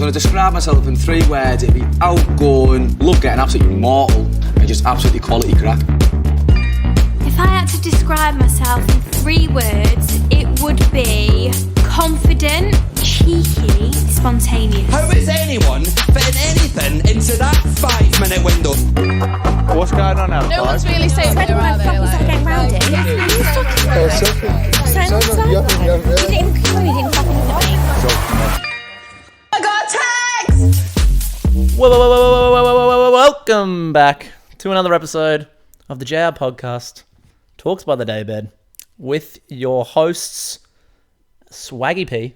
going to describe myself in 3 words, it'd be outgoing, love getting absolutely mortal, and just absolutely quality crack. If I had to describe myself in 3 words, it would be confident, cheeky, spontaneous. How is anyone fitting anything into that 5-minute window? What's going on outside? No one's really saying When my fucking start getting rowdy. You didn't fucking look at me. I got tags! Welcome back to another episode of the JR Podcast, Talks by the Daybed, with your hosts, Swaggy P.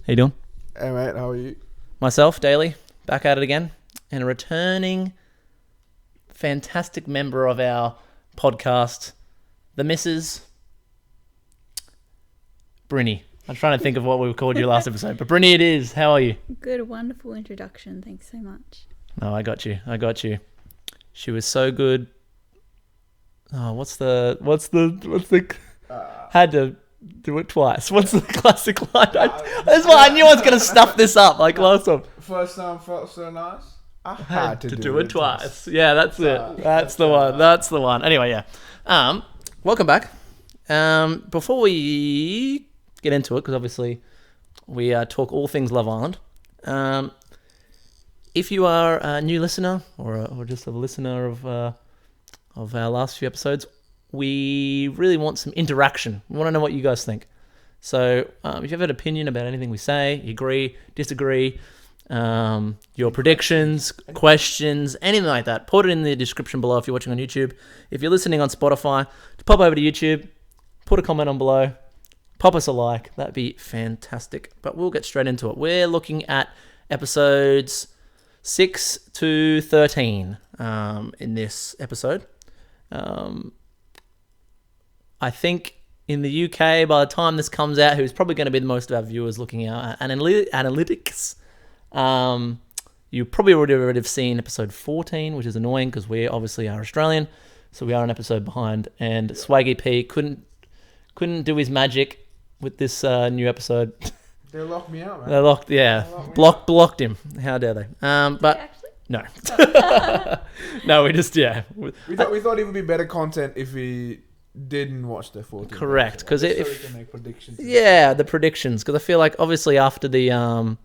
How you doing? Hey mate, how are you? Myself, Daly, back at it again, and a returning fantastic member of our podcast, the Mrs. Brinny. I'm trying to think of what we called you last episode, but Brinny it is. How are you? Good, wonderful introduction. Thanks so much. No, I got you. She was so good. Oh, what's the had to do it twice. What's the classic line? That's why I knew I was going to stuff this up like last time. First time felt so nice. I Had to do it twice. Yeah, that's it. That's the one. Anyway, yeah. Welcome back. Before we get into it, because obviously we talk all things Love Island. If you are a new listener or just a listener of our last few episodes, we really want some interaction. We want to know what you guys think. So if you have an opinion about anything we say, you agree, disagree, your predictions, questions, anything like that, put it in the description below if you're watching on YouTube. If you're listening on Spotify, pop over to YouTube, put a comment on below, pop us a like. That'd be fantastic. But we'll get straight into it. We're looking at episodes 6 to 13 in this episode. I think in the UK, by the time this comes out, who's probably going to be the most of our viewers looking at analytics, you probably already have seen episode 14, which is annoying because we obviously are Australian, so we are an episode behind. And Swaggy P couldn't do his magic with this new episode. They locked me out, man. They blocked him. How dare they? But no, no, we just We thought it would be better content if we didn't watch the 14. Correct, because so we can make predictions. Yeah, the predictions. Because I feel like obviously after the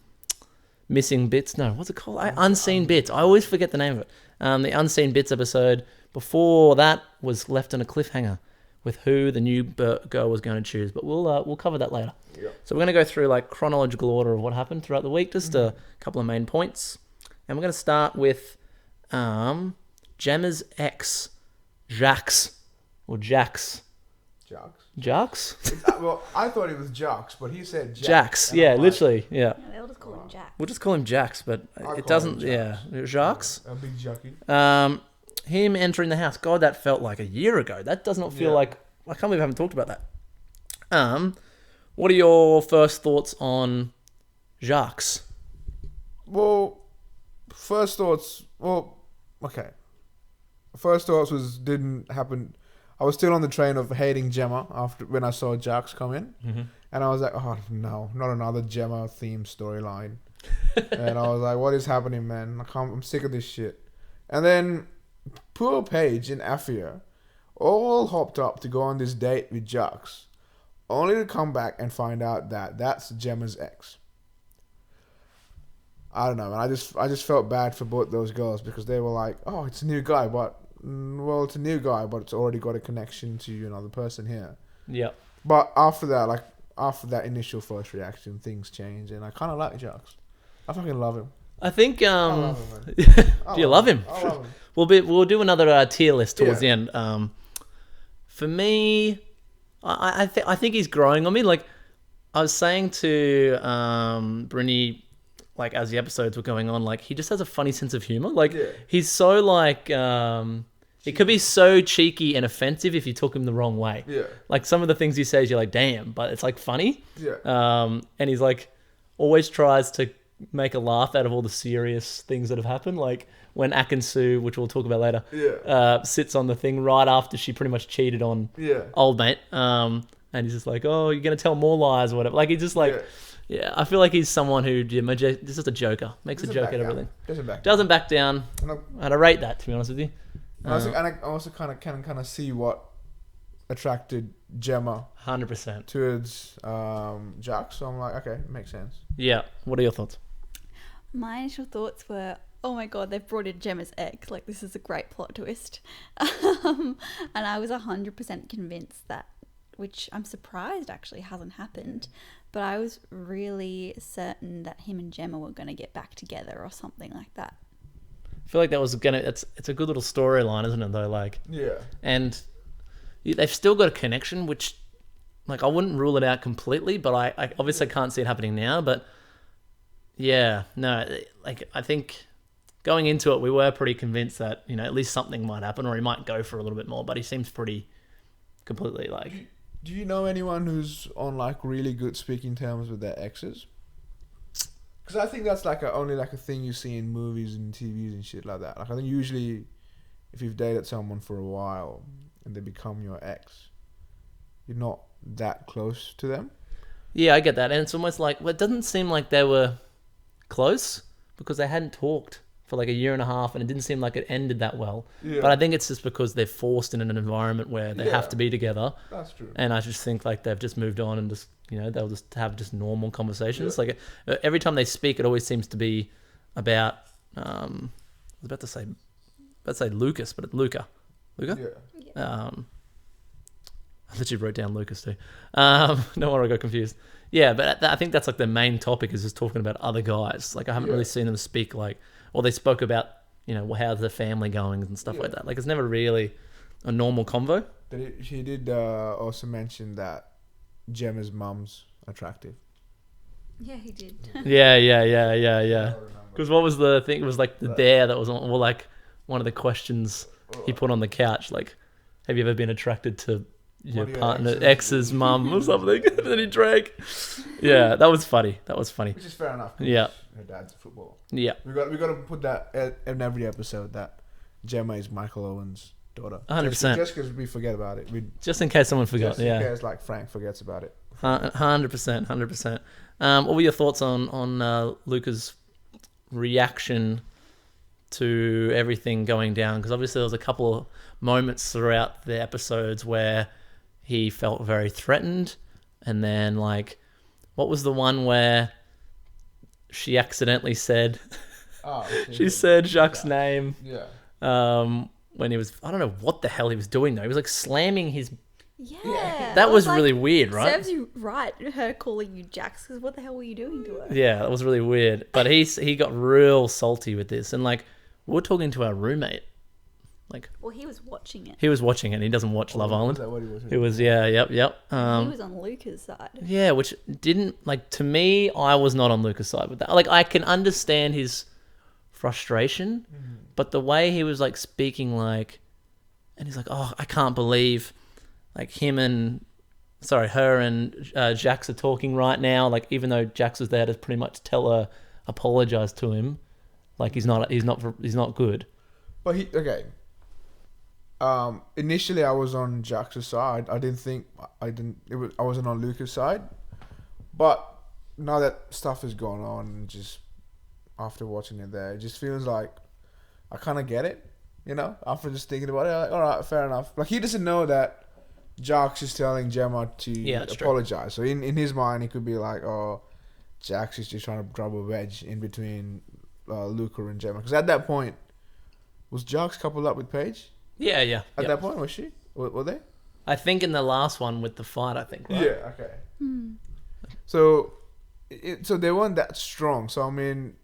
missing bits, no, what's it called? Unseen bits. I always forget the name of it. The unseen bits episode before that was left on a cliffhanger with who the new girl was going to choose. But we'll cover that later. Yep. So we're going to go through like chronological order of what happened throughout the week, just a couple of main points, and we're going to start with Gemma's ex, Jacques. Or Jax. Jax? Well, I thought it was Jax, but he said Jax. Yeah, literally. Yeah. They'll just call him Jack. We'll just call him Jax, but it doesn't. Yeah, Jax. A big jockey. Him entering the house. God, that felt like a year ago. That does not feel like. I can't believe I haven't talked about that. What are your first thoughts on Jax? Well, first thoughts didn't happen. I was still on the train of hating Gemma when I saw Jax come in, and I was like, "Oh no, not another Gemma themed storyline." And I was like, "What is happening, man? I'm sick of this shit." And then poor Paige and Afia all hopped up to go on this date with Jax, only to come back and find out that that's Gemma's ex. I don't know, man. I just felt bad for both those girls because they were like, "Oh, it's a new guy," but. Well, it's a new guy, but it's already got a connection to another person here. Yeah. But after that initial first reaction, things change, and I kind of like Jax. I fucking love him. I think. I love him, man. Do you love him? I love him. We'll do another tier list towards the end. For me, I think he's growing on me. Like I was saying to Brinny, like as the episodes were going on, like he just has a funny sense of humor. Like he's so like it could be so cheeky and offensive if you took him the wrong way. Yeah. Like some of the things he says, you're like, damn, but it's like funny. Yeah. And he's like always tries to make a laugh out of all the serious things that have happened. Like when Akinsu, which we'll talk about later, sits on the thing right after she pretty much cheated on old mate. And he's just like, oh, you're going to tell more lies or whatever. Like, he just like Yeah, I feel like he's someone who is just a joker, makes a Doesn't joke back out of down. everything. Doesn't back down. Doesn't back down. And I'd rate that, to be honest with you. and I also kind of can see what attracted Gemma 100%. towards Jack. So I'm like, okay, makes sense. Yeah. What are your thoughts? My initial thoughts were, oh my god, they've brought in Gemma's ex. Like, this is a great plot twist. And I was 100% convinced that, which I'm surprised actually hasn't happened, but I was really certain that him and Gemma were going to get back together or something like that. I feel like that was it's a good little storyline, isn't it, though? Like, Yeah. and they've still got a connection, which, like, I wouldn't rule it out completely, but I obviously can't see it happening now. But yeah, no, like, I think going into it, we were pretty convinced that, you know, at least something might happen, or he might go for a little bit more. But he seems pretty completely like. Do you know anyone who's on like really good speaking terms with their exes? Because I think that's like only like a thing you see in movies and TVs and shit like that. Like I think usually, if you've dated someone for a while and they become your ex, you're not that close to them. Yeah, I get that, and it's almost like, well, it doesn't seem like they were close because they hadn't talked for like a year and a half, and it didn't seem like it ended that well. Yeah. But I think it's just because they're forced in an environment where they have to be together. That's true. And I just think like they've just moved on and just, you know, they'll just have just normal conversations. Like every time they speak, it always seems to be about I was about to say Lucas, but it's Luca. Luca? Yeah. I literally wrote down Lucas too. No wonder I got confused. Yeah, but I think that's like the main topic is just talking about other guys. Like I haven't really seen them speak like, or they spoke about, you know, how's the family going and stuff like that. Like it's never really a normal convo. But she did also mention that Gemma's mum's attractive. Yeah, he did. Yeah. Because what was the thing? It was like the dare that was on, well, like one of the questions he put on the couch. Like, have you ever been attracted to your partner ex's mum or something? And then he drank. Yeah, that was funny. Which is fair enough. 'Cause Yeah. her dad's a footballer. Yeah, We got to put that in every episode that Gemma is Michael Owen's daughter. 100%. Just because we forget about it. just in case someone forgot. Just in Yeah, case like Frank forgets about it. 100%. What were your thoughts on Luca's reaction to everything going down? Because obviously there was a couple of moments throughout the episodes where he felt very threatened, and then like, what was the one where she accidentally said she said Jacques' name Yeah. when he was, I don't know what the hell he was doing though. He was like slamming his. Yeah. That I was like, really weird, right? Serves you right, her calling you Jax, because what the hell were you doing to her? Yeah, that was really weird. But he got real salty with this, and like we were talking to our roommate. Like Well, he was watching it. he was watching it. And he doesn't watch Love Island. Is that what he was? It was yep. He was on Luca's side. Yeah, which didn't, like, to me, I was not on Lucas' side with that. Like, I can understand his frustration, but the way he was, like, speaking, like, and he's like, oh, I can't believe, like, her and Jax are talking right now. Like, even though Jax was there to pretty much tell her, apologize to him, like, he's not good. But initially I was on Jax's side. I wasn't on Lucas' side. But now that stuff has gone on, and just after watching it there, it just feels like I kind of get it, you know? After just thinking about it, I'm like, all right, fair enough. Like, he doesn't know that Jax is telling Gemma to apologize. So in his mind, he could be like, oh, Jax is just trying to drop a wedge in between Luca and Gemma. Because at that point, was Jax coupled up with Paige? Yeah. At that point, was she? Were they? I think in the last one with the fight, I think, right? Yeah, okay. So they weren't that strong. So, I mean,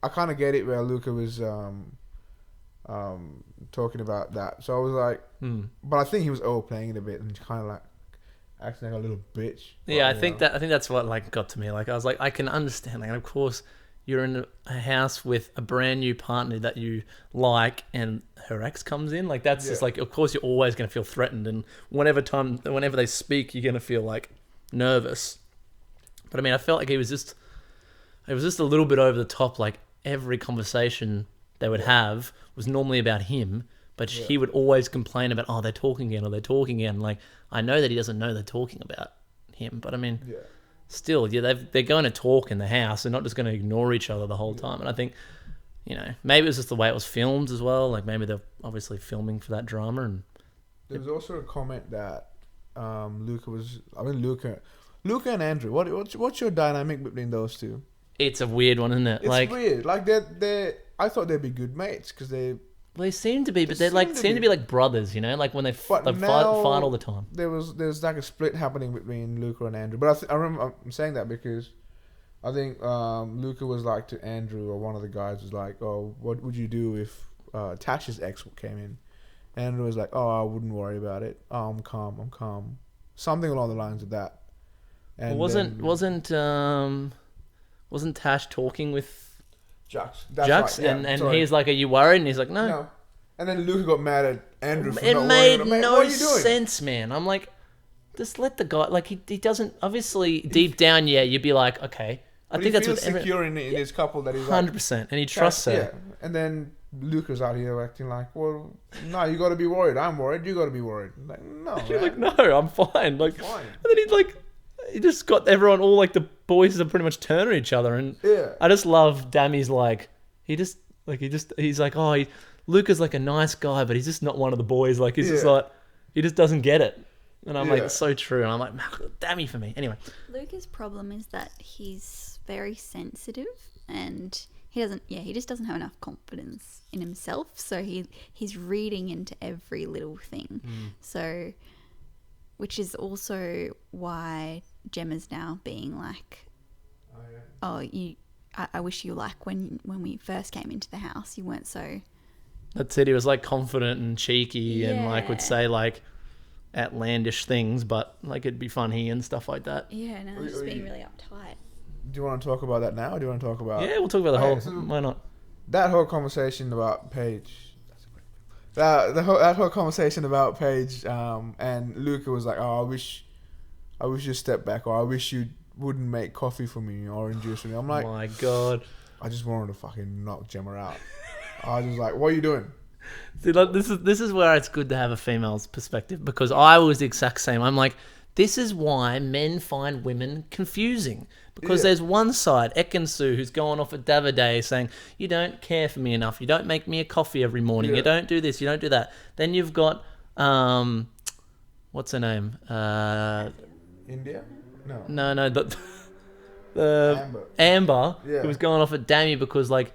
I kind of get it where Luca was talking about that. So I was like, but I think he was overplaying it a bit and kind of like acting like a little bitch. Yeah, I think that's what like got to me. Like I was like, I can understand. Like, of course, you're in a house with a brand new partner that you like, and her ex comes in. Like that's just like, of course, you're always going to feel threatened, and whenever they speak, you're going to feel like nervous. But I mean, I felt like it was just a little bit over the top. Like every conversation they would have was normally about him, but he would always complain about, oh, they're talking again. Like, I know that he doesn't know they're talking about him, but I mean, still, yeah, they're going to talk in the house. They're not just going to ignore each other the whole time. And I think, maybe it was just the way it was filmed as well. Like maybe they're obviously filming for that drama. And There was also a comment that Luca and Andrew. What's your dynamic between those two? it's a weird one, isn't it? It's weird. Like I thought they'd be good mates because They seem to be, but they seem to be like brothers, like when they fight all the time. There's like a split happening between Luca and Andrew. But I remember I'm saying that because I think Luca was like to Andrew, or one of the guys was like, "Oh, what would you do if Tash's ex came in?" Andrew was like, "Oh, I wouldn't worry about it. Oh, I'm calm." Something along the lines of that. And wasn't Tash talking with Jax? Jax, right, and he's like, "Are you worried?" And he's like, "No." And then Luca got mad at Andrew for It not made worrying. no What are you doing? sense, man. I'm like, just let the guy. Like he doesn't. Obviously, deep down, you'd be like, okay. I But think he that's feels what secure in his couple that he's 100%, and he trusts her. Yeah, and then Luca's out here acting like, well, no, you got to be worried. I'm worried. You got to be worried. Like, no, You're man. like, no, I'm fine. Like, Fine. and then he just got everyone, all like the boys are pretty much turning each other, and Yeah. I just love Dammy's he's like, oh, Luca's like a nice guy, but he's just not one of the boys. Like he's just Yeah. like, he just doesn't get it, and I'm Yeah. like, so true, and I'm like, Dammy for me. Anyway, Luca's problem is that he's very sensitive and he just doesn't have enough confidence in himself, so he's reading into every little thing. So, which is also why Gemma's now being like, I wish you like when we first came into the house, you weren't so. that's it. He was like confident and cheeky and like would Yeah. say like outlandish things, but like it'd be funny and stuff like that. Yeah, no, just being really uptight. Do you want to talk about that now? Or do you want to talk about Yeah, we'll talk about the Okay, whole. so- Why not? that whole conversation about Paige? That whole conversation about Paige, and Luca was like, "Oh, I wish you stepped back, or I wish you wouldn't make coffee for me, orange juice for me." I'm like, My God. I just wanted to fucking knock Gemma out. I was just like, "What are you doing?" See, like, this is where it's good to have a female's perspective, because I was the exact same. I'm like, this is why men find women confusing, because Yeah. there's one side, Ekin-Su, who's going off at Davide saying, you don't care for me enough, you don't make me a coffee every morning, Yeah. you don't do this, you don't do that. Then you've got what's her name? India? No. No, the Amber. Amber, Yeah. who was going off at Dammy because like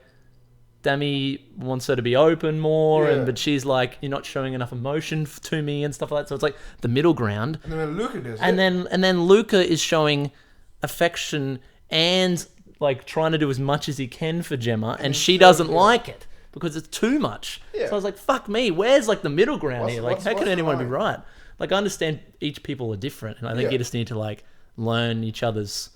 Dammy wants her to be open more, Yeah. but she's like, you're not showing enough emotion to me and stuff like that. So it's like the middle ground. And then Luca does And it. then Luca is showing affection and like trying to do as much as he can for Gemma, and she doesn't like it because it's too much. Yeah. So I was like, fuck me, where's like the middle ground What's- here? Like, what's- how can what's the anyone be line? right? Like, I understand each people are different, and I think Yeah. you just need to like learn each other's,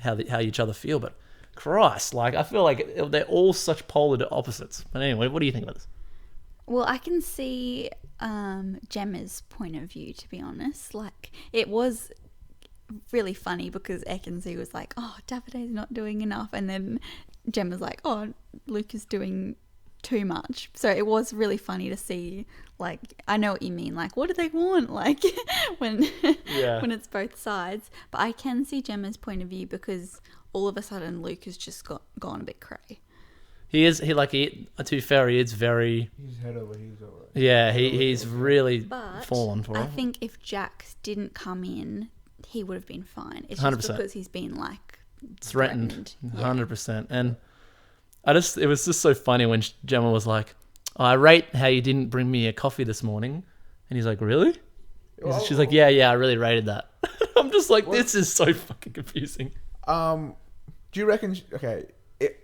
how each other feel. But Christ, like, I feel like they're all such polar opposites. But anyway, what do you think about this? Well, I can see Gemma's point of view, to be honest. Like, it was really funny because Ekin-Su was like, oh, Davide's not doing enough. And then Gemma's like, oh, Luke is doing too much. So it was really funny to see, like, I know what you mean. Like, what do they want? Like, when when it's both sides. But I can see Gemma's point of view because all of a sudden Luke has just gone a bit cray. To be fair, he is very, He's head over heels over it. yeah, he's really But fallen for I her. think if Jax didn't come in, he would have been fine. It's 100%. just because he's been like Threatened, Yeah. 100%. And it was just so funny when Gemma was like, oh, I rate how you didn't bring me a coffee this morning. And he's like, really? She's like, yeah, I really rated that. I'm just like, this is so fucking confusing. Do you reckon? Okay,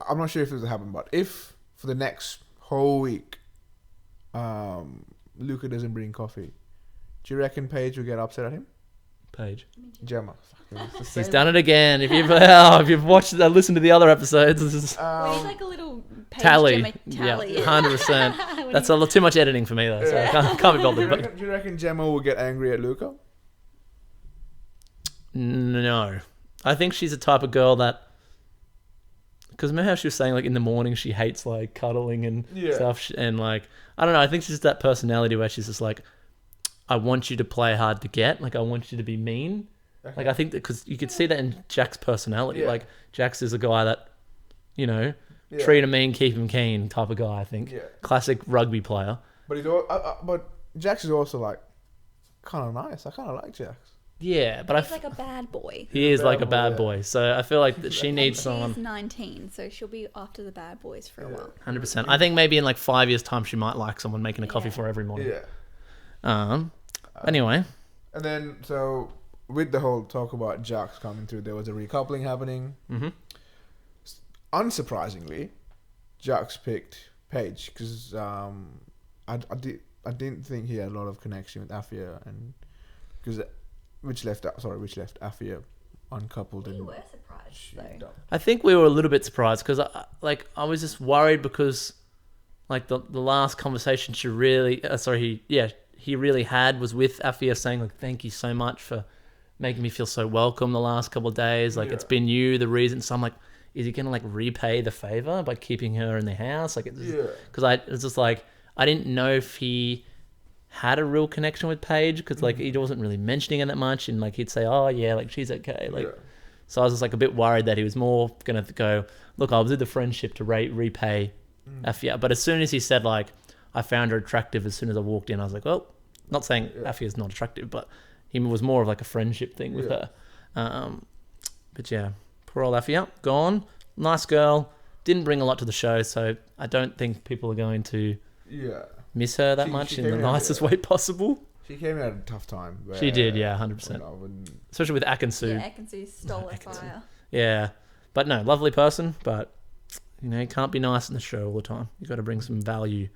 I'm not sure if this will happen, but if for the next whole week, Luca doesn't bring coffee, do you reckon Paige will get upset at him? Paige. Gemma. Fucking, it's the He's same. done it again. If you've watched, listened to the other episodes, this is we need like a little page tally. Gemma tally. Yeah, 100%. That's a little too much editing for me though, so I can't be bothered. But Do you reckon Gemma will get angry at Luca? no, I think she's the type of girl that, because remember how she was saying like in the morning she hates like cuddling and Yeah. stuff, and like I don't know, I think she's just that personality where she's just like, I want you to play hard to get, like I want you to be mean, Like I think that because you could see that in Jack's personality. Yeah. Like Jack's is a guy that, you know, Yeah. treat him mean, keep him keen type of guy. I think. Yeah. Classic rugby player. But but Jax is also like kind of nice. I kind of like Jax. Yeah, but He's like a bad boy. he is like a bad yeah. boy. So I feel like that she needs She's someone. 19, so she'll be after the bad boys for a while. 100%. I think maybe in like 5 years' time, she might like someone making a coffee for her every morning. Yeah. Anyway, And then so with the whole talk about Jax coming through, there was a recoupling happening. Mhm. Unsurprisingly, Jax picked Paige because I didn't think he had a lot of connection with Afia, and because which left Afia uncoupled. We And were surprised, though. I think we were a little bit surprised because I was just worried because like the last conversation she really he really had was with Afia saying like thank you so much for making me feel so welcome the last couple of days, like it's been you the reason. So I'm like, is he gonna like repay the favor by keeping her in the house? Like because it's just like I didn't know if he had a real connection with Paige because like he wasn't really mentioning it that much, and like he'd say oh yeah like she's okay like. So I was just like a bit worried that he was more gonna go, look, I'll do the friendship to repay Afia. But as soon as he said like, I found her attractive as soon as I walked in, I was like, well, not saying Afia's not attractive, but he was more of like a friendship thing with her. But yeah, poor old Afia, gone. Nice girl. Didn't bring a lot to the show, so I don't think people are going to miss her that much in the nicest way possible. She came out at a tough time. She did, yeah, 100%. Especially with Akinsu. Yeah, Akinsu stole her fire. Yeah, but no, lovely person, but you know, you can't be nice in the show all the time. You got to bring some value.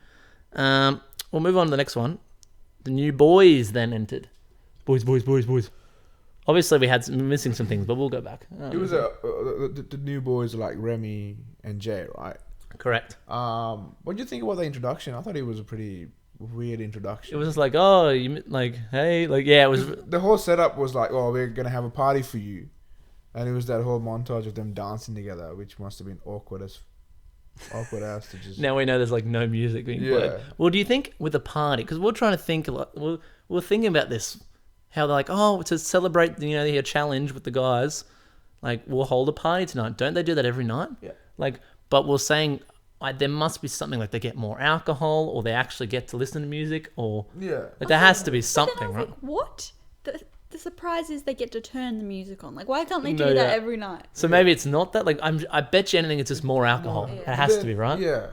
We'll move on to the next one. The new boys then entered. Boys. Obviously, we had missing some things, but we'll go back. It was the new boys like Remy and Jay, right? Correct. What do you think about the introduction? I thought it was a pretty weird introduction. It was just like, oh, you like, hey, like, yeah, it was. The whole setup was like, oh, we're gonna have a party for you, and it was that whole montage of them dancing together, which must have been awkward as to just. Now we know there's like no music being played. Well, do you think with the party? Because we're trying to think, like, we're thinking about this, how they're like, oh, to celebrate, their challenge with the guys, like we'll hold a party tonight. Don't they do that every night? Yeah. Like, but we're saying. There must be something like they get more alcohol, or they actually get to listen to music, or like there has to be something, right? Like, what? The surprise is they get to turn the music on. Like, why can't they do that every night? So maybe it's not that. Like, I bet you anything, it's just more alcohol. It has to be, right? Yeah.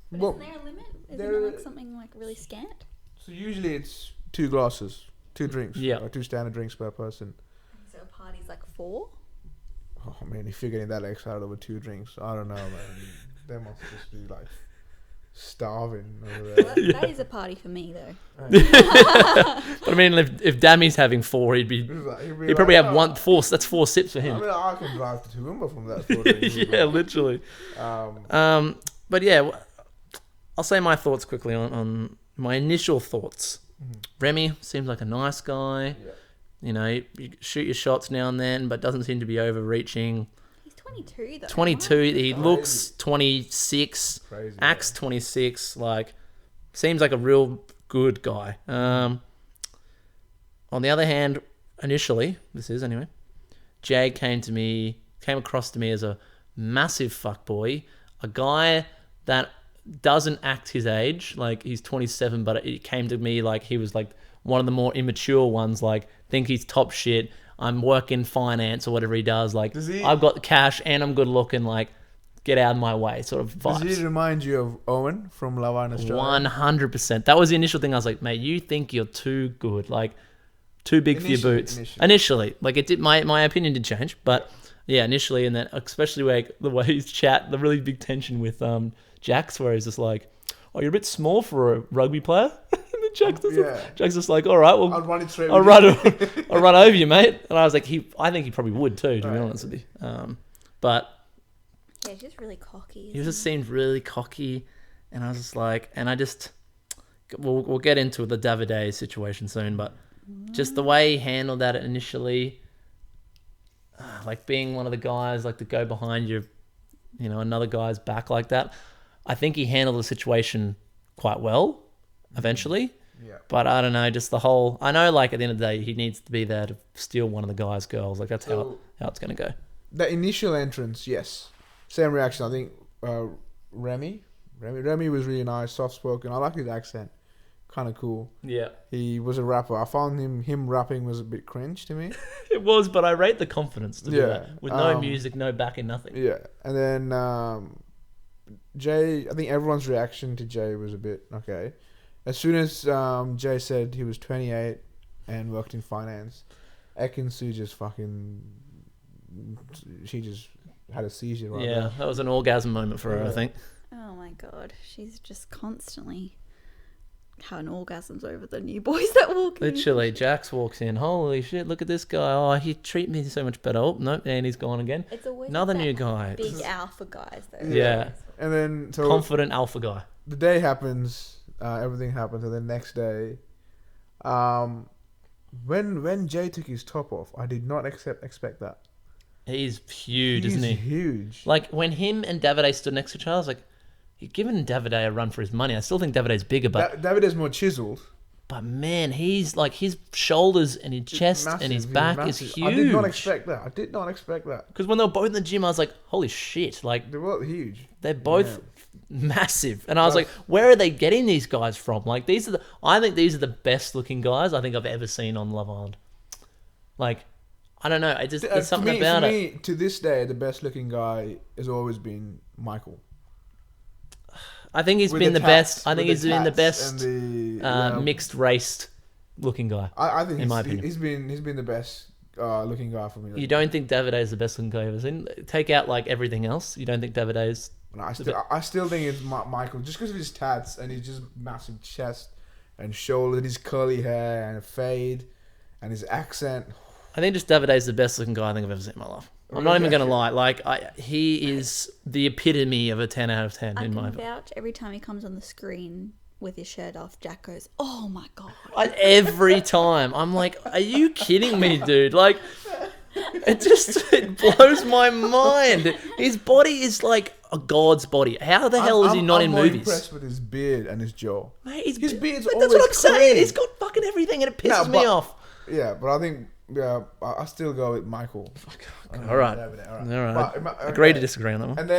But isn't there a limit? Isn't it like something like really scant? So usually it's 2 glasses, 2 drinks, or 2 standard drinks per person. So a party's like 4? Oh man, if you're getting that excited over 2 drinks, I don't know, man. They must just be like starving over there. Well, that is a party for me, though. But I mean, if Dammy's having 4, he'd probably have 4. That's 4 sips for him. I mean, I can drive to Toowoomba from that 4 drinks. Yeah, literally. But yeah, I'll say my thoughts quickly on my initial thoughts. Remy seems like a nice guy. Yeah. You shoot your shots now and then, but doesn't seem to be overreaching. 22 though. 22. He looks 26. Crazy, acts 26. Like, seems like a real good guy. On the other hand, initially, Jay came across to me as a massive fuckboy, a guy that doesn't act his age. Like, he's 27, but it came to me like he was like one of the more immature ones. Like, think he's top shit. I'm working finance or whatever he does. Like, I've got cash and I'm good looking. Like, get out of my way, sort of vibes. Does he remind you of Owen from Love Island Australia? 100%. That was the initial thing. I was like, mate, you think you're too good, like too big for your boots. Initially, like it did. My opinion did change, but yeah, initially, and then especially the way he's chat, the really big tension with Jax, where he's just like, oh, you're a bit small for a rugby player. Jack's just like, all right, well, I'll run it straight. I'll run over you, mate. And I was like, I think he probably would too, to be honest with you. But yeah, he's just really cocky. He just seemed really cocky, and I was just like, we'll get into the Davide situation soon, but just the way he handled that initially, like being one of the guys, like to go behind you, another guy's back like that. I think he handled the situation quite well, eventually. Yeah. But I don't know, just the whole. I know, like at the end of the day, he needs to be there to steal one of the guys' girls. Like that's how it's gonna go. The initial entrance, yes, same reaction. I think Remy was really nice, soft spoken. I like his accent, kind of cool. Yeah, He was a rapper. I found him rapping was a bit cringe to me. it was, but I rate the confidence to do Yeah, that with no music, no backing, nothing. Yeah, and then Jay. I think everyone's reaction to Jay was a bit okay. As soon as Jay said he was 28 and worked in finance, Ekin-Su just fucking. She just had a seizure right Yeah, there. that was an orgasm moment for her, I Yeah. think. Oh my god, she's just constantly having orgasms over the new boys that walk in. Literally, Jax walks in. Holy shit! Look at this guy. Oh, he treat me so much better. Oh no, and he's gone again. It's always Another that new guy. Big alpha guys though. Yeah. And then so Confident alpha guy. the day happens, everything happens, and the next day, when Jay took his top off, I did not expect that. He's huge, He's isn't he? huge. Like when him and Davide stood next to each other, I was like, you're giving Davide a run for his money. I still think Davide's bigger, but David is more chiseled. man, he's like his shoulders and his chest Massive, and his he's back is massive. huge. I did not expect that. Because when they were both in the gym, I was like, holy shit! Like They were huge. they're both massive, and I was like, where are they getting these guys from? Like I think these are the best looking guys I think I've ever seen on Love Island. Like, I don't know, there's something about for it. me, to this day, the best looking guy has always been Michael. I think he's With been the tats, best. I think with he's been the tats best and the, mixed race looking guy. I think in my opinion. he's been the best looking guy for me. You don't think Davide is the best looking guy I've ever seen? Take out like everything else. You don't think Davide is? No, I still think it's Michael just because of his tats and his just massive chest and shoulder, and his curly hair and a fade and his accent. I think just Davide is the best looking guy I think I've ever seen in my life. I'm not even gonna lie. Like he is the epitome of a 10 out of 10 I in my can opinion. vouch every time he comes on the screen with his shirt off, Jack goes, "Oh my god!" Every time I'm like, are you kidding me, dude? Like, it blows my mind. His body is like a god's body. How the hell is he not in I'm more movies? impressed with his beard and his jaw. Mate, His beard's but always that's what I'm saying. clean. He's got fucking everything, and it pisses me but- off. Yeah, but I think I still go with Michael. All right. All right. All right. But, Agree to disagree on that one. And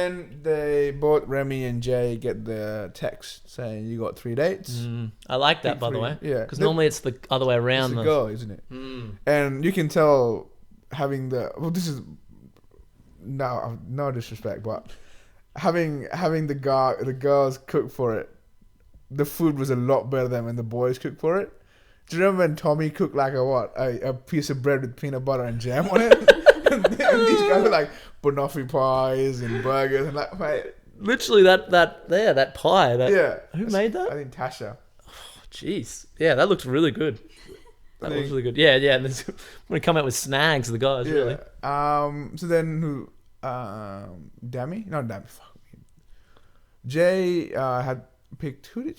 then both Remy and Jay get the text saying you got 3 dates. I like that, Pick by the three. way. Yeah. Because normally it's the other way It's around. a though. girl, isn't it? And you can tell having this is no disrespect, but having the girls cook for it, the food was a lot better than when the boys cooked for it. Do you remember when Tommy cooked like a piece of bread with peanut butter and jam on it? and these guys were like banoffee pies and burgers and like, mate, Literally that pie. yeah. Who made that? I think Tasha. Jeez. Yeah, that looks really good. That looks really good. Yeah. And then when we come out with snags, the guys really. Yeah. So then who? Dami? Not Dami. Fuck me. Jay had picked. Who did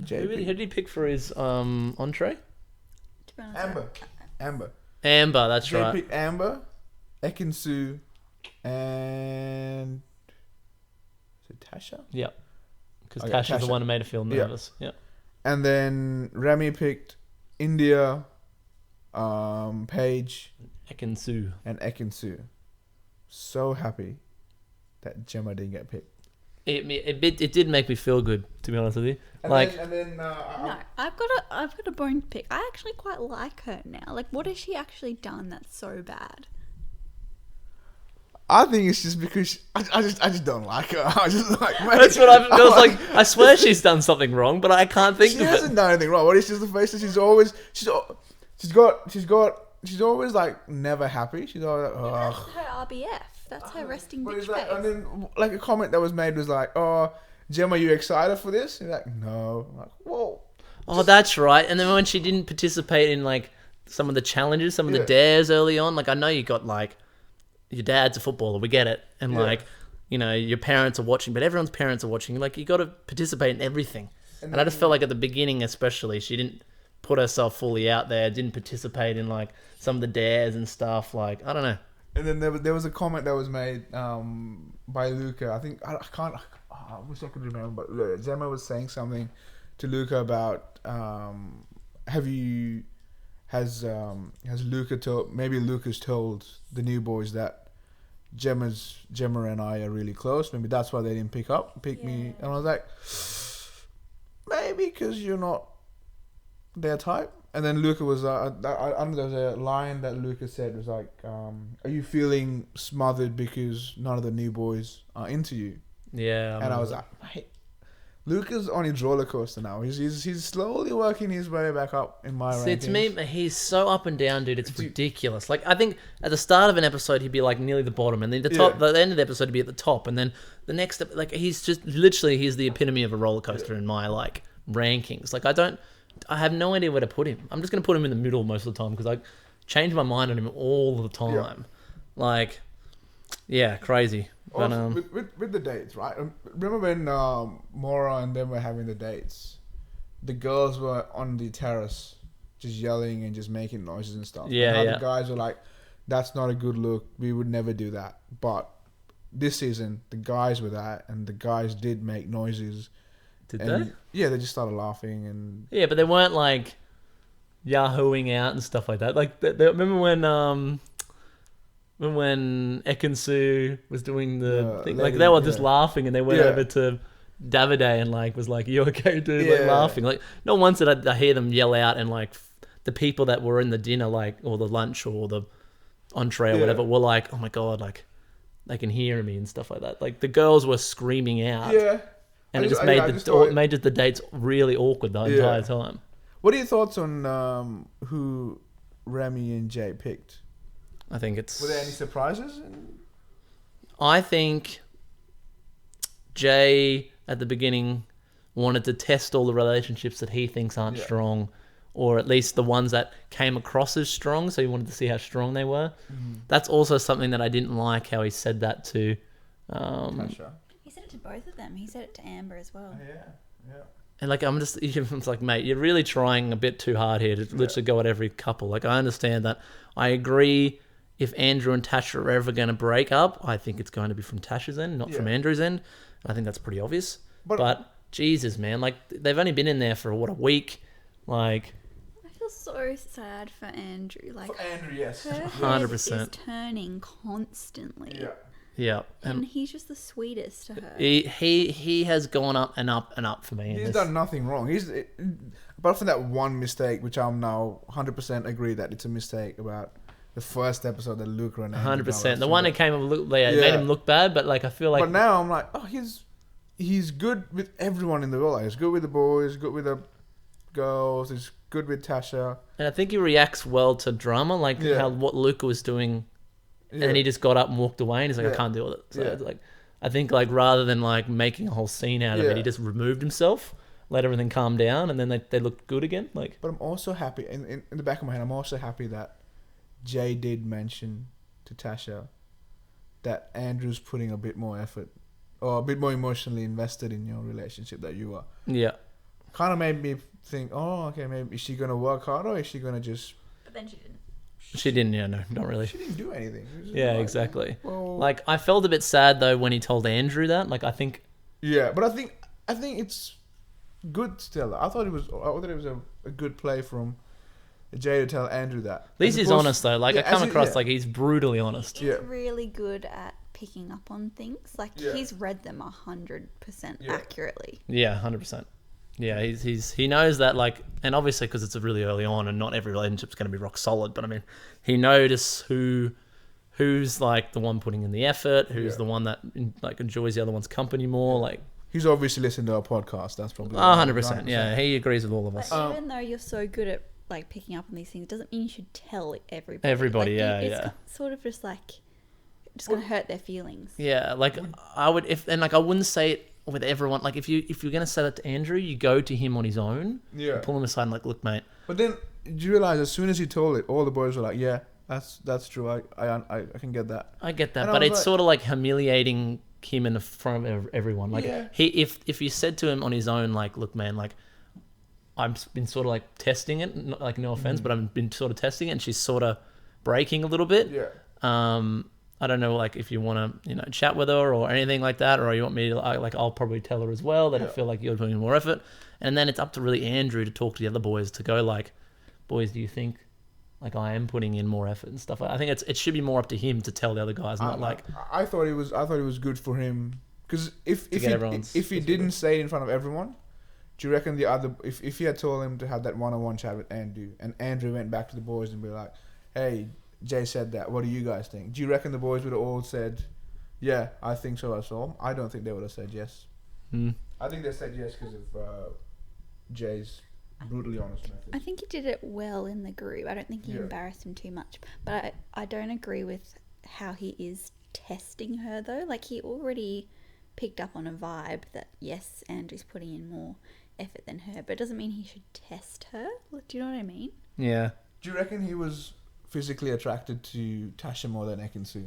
Jay Who pick? did he pick for his entree? To be honest, Amber. Amber. That's Jay right. picked Amber, Ekin-Su, and is it Tasha? Yeah. Because Okay, Tasha's the Tasha. one who made her feel Yeah. nervous. Yeah. And then Remy picked India, Paige, Ekin-Su. and Ekin-Su. So happy that Gemma didn't get picked. It did make me feel good, to be honest with you. And Like, no, I've got a bone to pick. I actually quite like her now. Like, what has she actually done that's so bad? I think it's just because I just don't like her. I just like, mate, that's what I was like. I swear she's done something wrong, but I can't think She of hasn't it. done anything wrong. What is just the face that she's always like never happy. She's always like, That's ugh. her RBF. That's her resting But bitch it's like, face. and then like a comment that was made was like, "Oh, Gemma, you excited for this?" And you're like, "No." I'm like, whoa. Oh, that's right. And then when she didn't participate in like some of the challenges, some of the Yeah. dares early on, like I know you got like your dad's a footballer, we get it, and Yeah. like you know your parents are watching, but everyone's parents are watching. Like you got to participate in everything. And I just felt like at the beginning, especially, she didn't put herself fully out there, didn't participate in like some of the dares and stuff. Like I don't know. And then there was a comment that was made by Luca. I think I wish I could remember, but Gemma was saying something to Luca about has Luca told, maybe Luca's told the new boys that Gemma and I are really close. Maybe that's why they didn't pick me. And I was like, maybe because you're not their type. And then Luca was, I don't know, there was a line that Luca said was like, are you feeling smothered because none of the new boys are into you? Yeah. And I was like, mate, Luca's on his roller coaster now. He's slowly working his way back up in my rankings. To me, he's so up and down, dude. It's ridiculous. Like, I think at the start of an episode, he'd be like nearly the bottom, and then the end of the episode, he'd be at the top, and then the next, like, he's just literally, he's the epitome of a roller coaster in my like rankings. Like, I have no idea where to put him. I'm just gonna put him in the middle most of the time because I change my mind on him all the time. Yeah. Like, yeah, crazy. But, Also, with the dates, right? Remember when Mora and them were having the dates? The girls were on the terrace just yelling and just making noises and stuff. Yeah, and yeah. The guys were like, that's not a good look. We would never do that. But this season, the guys were that, and the guys did make noises. Did and they? Yeah, they just started laughing. And Yeah, but they weren't like yahooing out and stuff like that. Like, remember when Ekin-Su was doing the thing, like lady, they were just yeah. laughing, and they went Yeah. over to Davide and like was like, "You okay, dude?" Like Yeah. laughing. Like, not once did I hear them yell out, and like the people that were in the dinner, like or the lunch or the entree or Yeah. whatever, were like, "Oh my god!" Like they can hear me and stuff like that. Like the girls were screaming out, yeah. and I it just just thought- made the dates really awkward the Yeah. entire time. What are your thoughts on who Remy and Jay picked? I think it's. Were there any surprises? I think Jay at the beginning wanted to test all the relationships that he thinks aren't Yeah. strong, or at least the ones that came across as strong. So he wanted to see how strong they were. That's also something that I didn't like how he said that to. Tasha. He said it to both of them. He said it to Amber as well. Yeah. And like I'm like, mate, you're really trying a bit too hard here to literally go at every couple. Like I understand that. I agree. If Andrew and Tasha are ever going to break up, I think it's going to be from Tasha's end, not from Yeah. Andrew's end. I think that's pretty obvious. But- But Jesus, man, like they've only been in there for a week. Like, I feel so sad for Andrew. Like, For Andrew, yes. her head 100%. is turning constantly. Yeah. yeah, And and he's just the sweetest to her. he has gone up and up and up for me. in He's this. done nothing wrong. Apart from that one mistake, which I'm now 100% agree that it's a mistake about the first episode that Luca and Andrew 100%. The done. one that came of look, made Yeah. him look bad, but like I feel like But now I'm like, oh, he's good with everyone in the world. He's good with the boys, good with the girls. He's good with Tasha. and I think he reacts well to drama, like Yeah. how what Luca was doing. Yeah. And then he just got up and walked away, and he's like, I Yeah. can't deal with it. So Yeah. it's like, I think like rather than like making a whole scene out of Yeah. it, he just removed himself, let everything calm down, and then they looked good again. Like, But I'm also happy, in the back of my head, I'm also happy that Jay did mention to Tasha that Andrew's putting a bit more effort or a bit more emotionally invested in your relationship that you are. yeah, Kind of made me think, oh, okay, maybe is she going to work harder or is she going to just... But then she didn't. she didn't. Yeah, no, not really. She didn't do anything. She was just Yeah, like, exactly. well- Like I felt a bit sad though when he told Andrew that. Like I think Yeah, but I think it's good to tell her. I thought it was a good play from Jay to tell Andrew that. at least As he's opposed- honest though. Like yeah, I come as he- across yeah. like he's brutally honest. He's Yeah. really good at picking up on things. Like, Yeah. he's read them 100% Yeah. accurately. Yeah, 100%. Yeah, he knows that, like, and obviously because it's really early on and not every relationship's going to be rock solid, but I mean, he notices who's like the one putting in the effort, who's Yeah. the one that like enjoys the other one's company more, like He's obviously listened to our podcast. That's probably 100%. Yeah, he agrees with all of us. But even though you're so good at like picking up on these things, doesn't mean you should tell everybody. Everybody, Like, yeah, it's yeah. sort of just like just gonna hurt their feelings. Yeah, like I would I wouldn't say it with everyone. Like if you're gonna say that to Andrew, you go to him on his own. Yeah. Pull him aside and like, look, mate. But then, do you realize as soon as he told it, all the boys were like, "Yeah, that's true. I can get that." I get that, And I but was it's like- sort of like humiliating him in the front of everyone. Like Yeah. if you said to him on his own, like, look, man, like I've been sort of like testing it, like no offense, but I've been sort of testing it, and she's sort of breaking a little bit. Yeah. I don't know, like if you want to, chat with her or anything like that, or you want me to, like, I'll probably tell her as well that I feel like you're putting in more effort. And then it's up to really Andrew to talk to the other boys to go like, boys, do you think like I am putting in more effort and stuff? I think it should be more up to him to tell the other guys, not like. I thought it was good for him because if he didn't say it in front of everyone, do you reckon if he had told him to have that one-on-one chat with Andrew, and Andrew went back to the boys and be like, hey, Jay said that, what do you guys think? Do you reckon the boys would have all said, yeah, I think so as well? I don't think they would have said yes. I think they said yes because of Jay's brutally honest method. I think he did it well in the group. I don't think he embarrassed him too much. But I don't agree with how he is testing her, though. Like, he already picked up on a vibe that, yes, Andrew's putting in more effort than her. But it doesn't mean he should test her. Do you know what I mean? Yeah. Do you reckon he was physically attracted to Tasha more than Ekin-Su?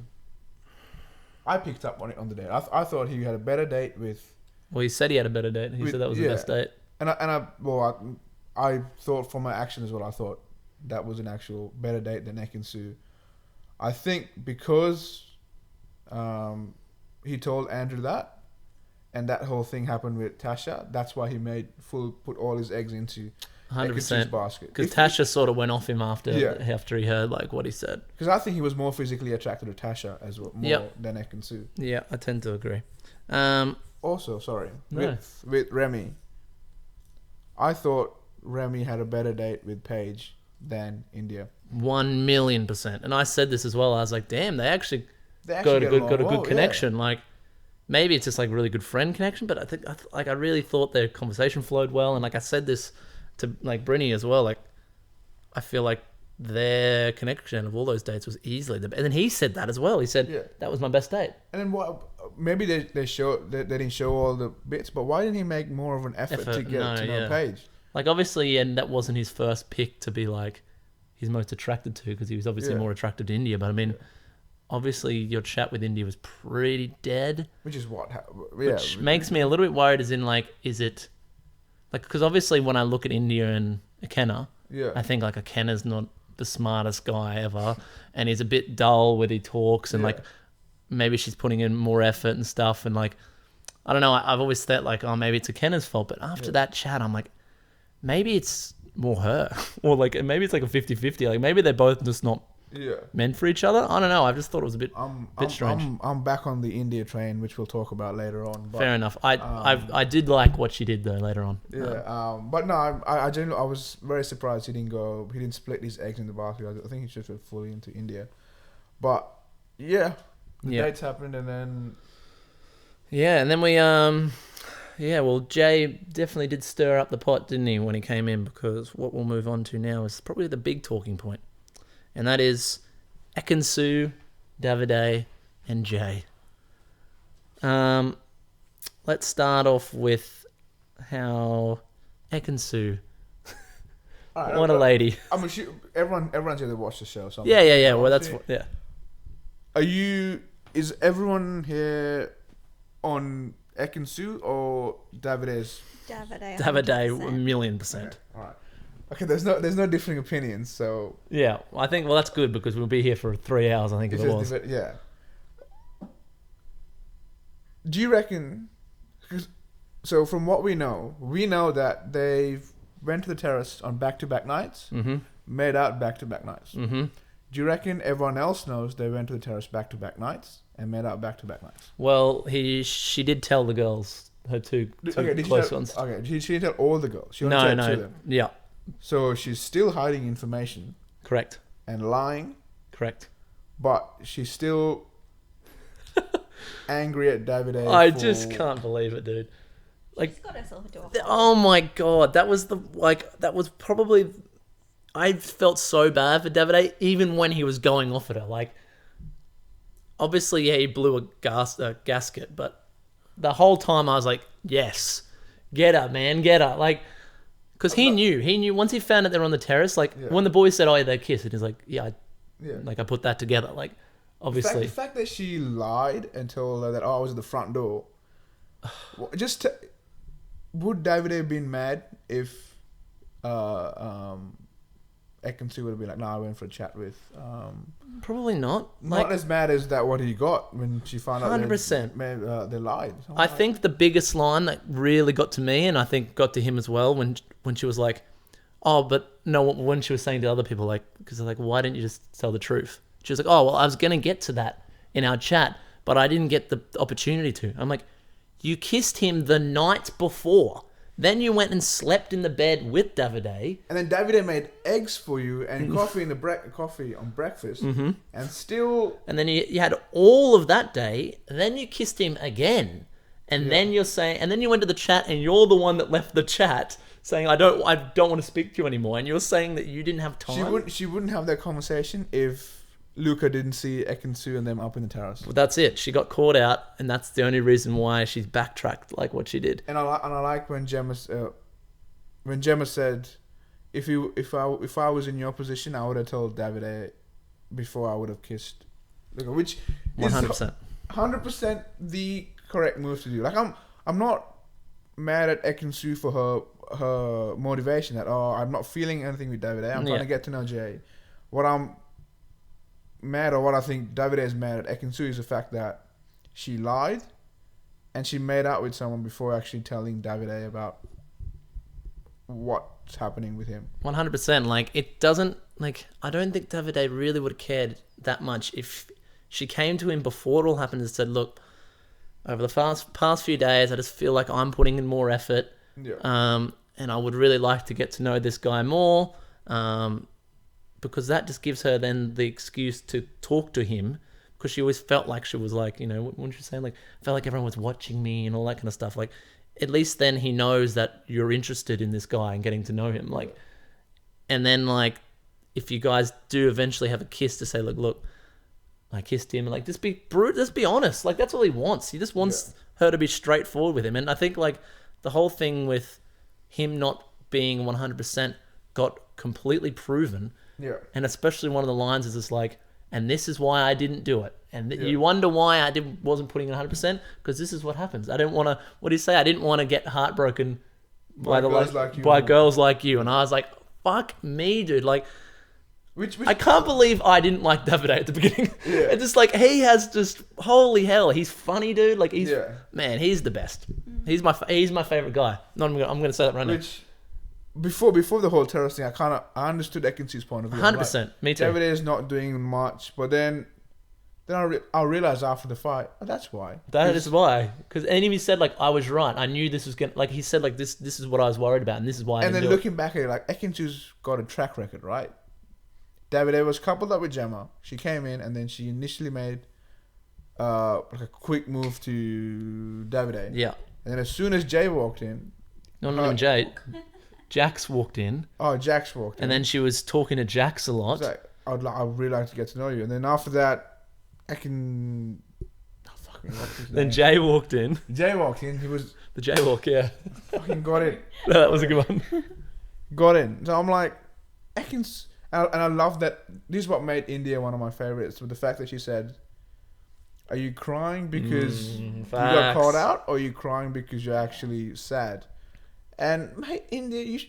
I picked up on it on the date. I thought he had a better date with... Well, he said he had a better date. He said that was the best date. I thought from my action as well, I thought that was an actual better date than Ekin-Su. I think because he told Andrew that, and that whole thing happened with Tasha, that's why he put all his eggs into 100% basket. Because Tasha sort of went off him after he heard like what he said. Because I think he was more physically attracted to Tasha as well, than Ekin-Su. Yeah, I tend to agree. Also, sorry, with Remy, I thought Remy had a better date with Paige than India. 1,000,000%. And I said this as well. I was like, damn, they actually got a good connection. Like, maybe it's just like really good friend connection, but I really thought their conversation flowed well. And like I said this to like Brinny as well. Like, I feel like their connection of all those dates was easily the best. And then he said that as well. He said that was my best date. And then maybe they didn't show all the bits, but why didn't he make more of an effort to get to know Paige? Like, obviously, and that wasn't his first pick to be like he's most attracted to, because he was obviously more attracted to India. But I mean, obviously your chat with India was pretty dead. Which is which makes me a little bit worried, as in like, is it like, because obviously when I look at India and Akenna, I think like Akenna's not the smartest guy ever, and he's a bit dull when he talks, and like maybe she's putting in more effort and stuff, and like I don't know, I've always thought like, oh, maybe it's Akenna's fault, but after that chat I'm like, maybe it's more her, or like maybe it's like a 50-50, like maybe they're both just not meant for each other. I don't know, I just thought it was a bit strange. I'm back on the India train, which we'll talk about later on. But, fair enough. I did like what she did though later on. But no, I genuinely, I was very surprised he didn't split his eggs in the basket. I think he just went fully into India. But the dates happened, and then we well, Jay definitely did stir up the pot, didn't he, when he came in? Because what we'll move on to now is probably the big talking point, and that is Ekin-Su, Davide, and Jay. Let's start off with how Ekin-Su. Right, what a lady! I'm sure everyone's here to watch the show. So Yeah. Well, that's Is everyone here on Ekin-Su or Davide's? Davide, 1,000,000%. Okay, all right. Okay, there's no differing opinions, so yeah, I think that's good, because we'll be here for 3 hours. I think if it was. Do you reckon? So from what we know that they went to the terrace on back-to-back nights, made out back-to-back nights. Do you reckon everyone else knows they went to the terrace back-to-back nights and made out back-to-back nights? Well, she did tell the girls, her two close ones. Okay, she didn't tell all the girls. She only told two of them. Yeah. So she's still hiding information. Correct. And lying. Correct. But she's still angry at Davide. I just can't believe it, dude. Like, she's got herself into a hole. Oh my god, that was probably. I felt so bad for Davide, even when he was going off at her. Like, obviously, he blew a gasket, but the whole time I was like, yes, get her, man, get her. Like, because he knew once he found out they were on the terrace, like, when the boys said, oh, they kissed, and he's like, like, I put that together. Like, obviously. The fact that she lied and told her that, I was at the front door, would Davide have been mad if Ekin-Su would have been like, "No, I went for a chat with." Probably not. Not as mad as that what he got when she found out. 100%. They lied. I think the biggest line that really got to me, and I think got to him as well, when she was like, "Oh, but no," when she was saying to other people, like, because they're like, "Why didn't you just tell the truth?" She was like, "Oh, well, I was gonna get to that in our chat, but I didn't get the opportunity to." I'm like, "You kissed him the night before. Then you went and slept in the bed with Davide." And then Davide made eggs for you and coffee coffee on breakfast, and still. And then you had all of that day. Then you kissed him again, and then you're saying, and then you went to the chat, and you're the one that left the chat saying, "I don't want to speak to you anymore." And you're saying that you didn't have time. She wouldn't have that conversation if Luca didn't see Ekin-Su and them up in the terrace. But that's it. She got caught out, and that's the only reason why she's backtracked like what she did. And I like when Gemma said, if I was in your position, I would have told Davide before I would have kissed Luca, which is 100%. 100% the correct move to do. Like I'm not mad at Ekin-Su for her motivation that I'm not feeling anything with Davide. I'm trying to get to know Jay. What I'm mad, or what I think Davide is mad at Ekin-Su, is the fact that she lied and she made out with someone before actually telling Davide about what's happening with him. 100%. Like, it doesn't, like, I don't think Davide really would have cared that much if she came to him before it all happened and said, "Look, over the past few days, I just feel like I'm putting in more effort. Yeah. And I would really like to get to know this guy more." Because that just gives her then the excuse to talk to him, because she always felt like she was like, what you saying? Like, felt like everyone was watching me and all that kind of stuff. Like, at least then he knows that you're interested in this guy and getting to know him. Like, and then like, if you guys do eventually have a kiss, to say, look, I kissed him, and like, just be honest. Like, that's all he wants. He just wants her to be straightforward with him. And I think like the whole thing with him not being 100% got completely proven. Yeah. And especially one of the lines is just like, "And this is why I didn't do it." And you wonder why I wasn't putting in 100%, because this is what happens. I didn't want to, what do you say? I didn't want to get heartbroken by girls like you. And I was like, fuck me, dude. Like, Which I can't believe I didn't like Davide at the beginning. Yeah. It's just like, he has just, holy hell, he's funny, dude. Like, he's the best. He's my favorite guy. I'm gonna say that right now. Before the whole terrorist thing, I understood Ekin-Su's point of view. 100%. Like, Me too. Davide is not doing much, but then I realized after the fight, that's why. That is why. Because he said, like, I was right. I knew this was going to... Like, he said, like, this is what I was worried about, and this is why I didn't do it. And then looking back at it, like, Ekin-Su's got a track record, right? Davide was coupled up with Gemma. She came in, and then she initially made like a quick move to Davide. Yeah. And then as soon as Jay walked in... No, not even Jay. Jax walked in. Oh, Jax walked in. And then she was talking to Jax a lot. Like, I'd really like to get to know you. And then after that, Then Jay walked in. Jay walked in. He was... The jaywalk, yeah. Fucking got in. No, that was a good one. Got in. So I'm like, and I love that. This is what made India one of my favorites, with the fact that she said, "Are you crying because you got called out, or are you crying because you're actually sad?" And mate, India,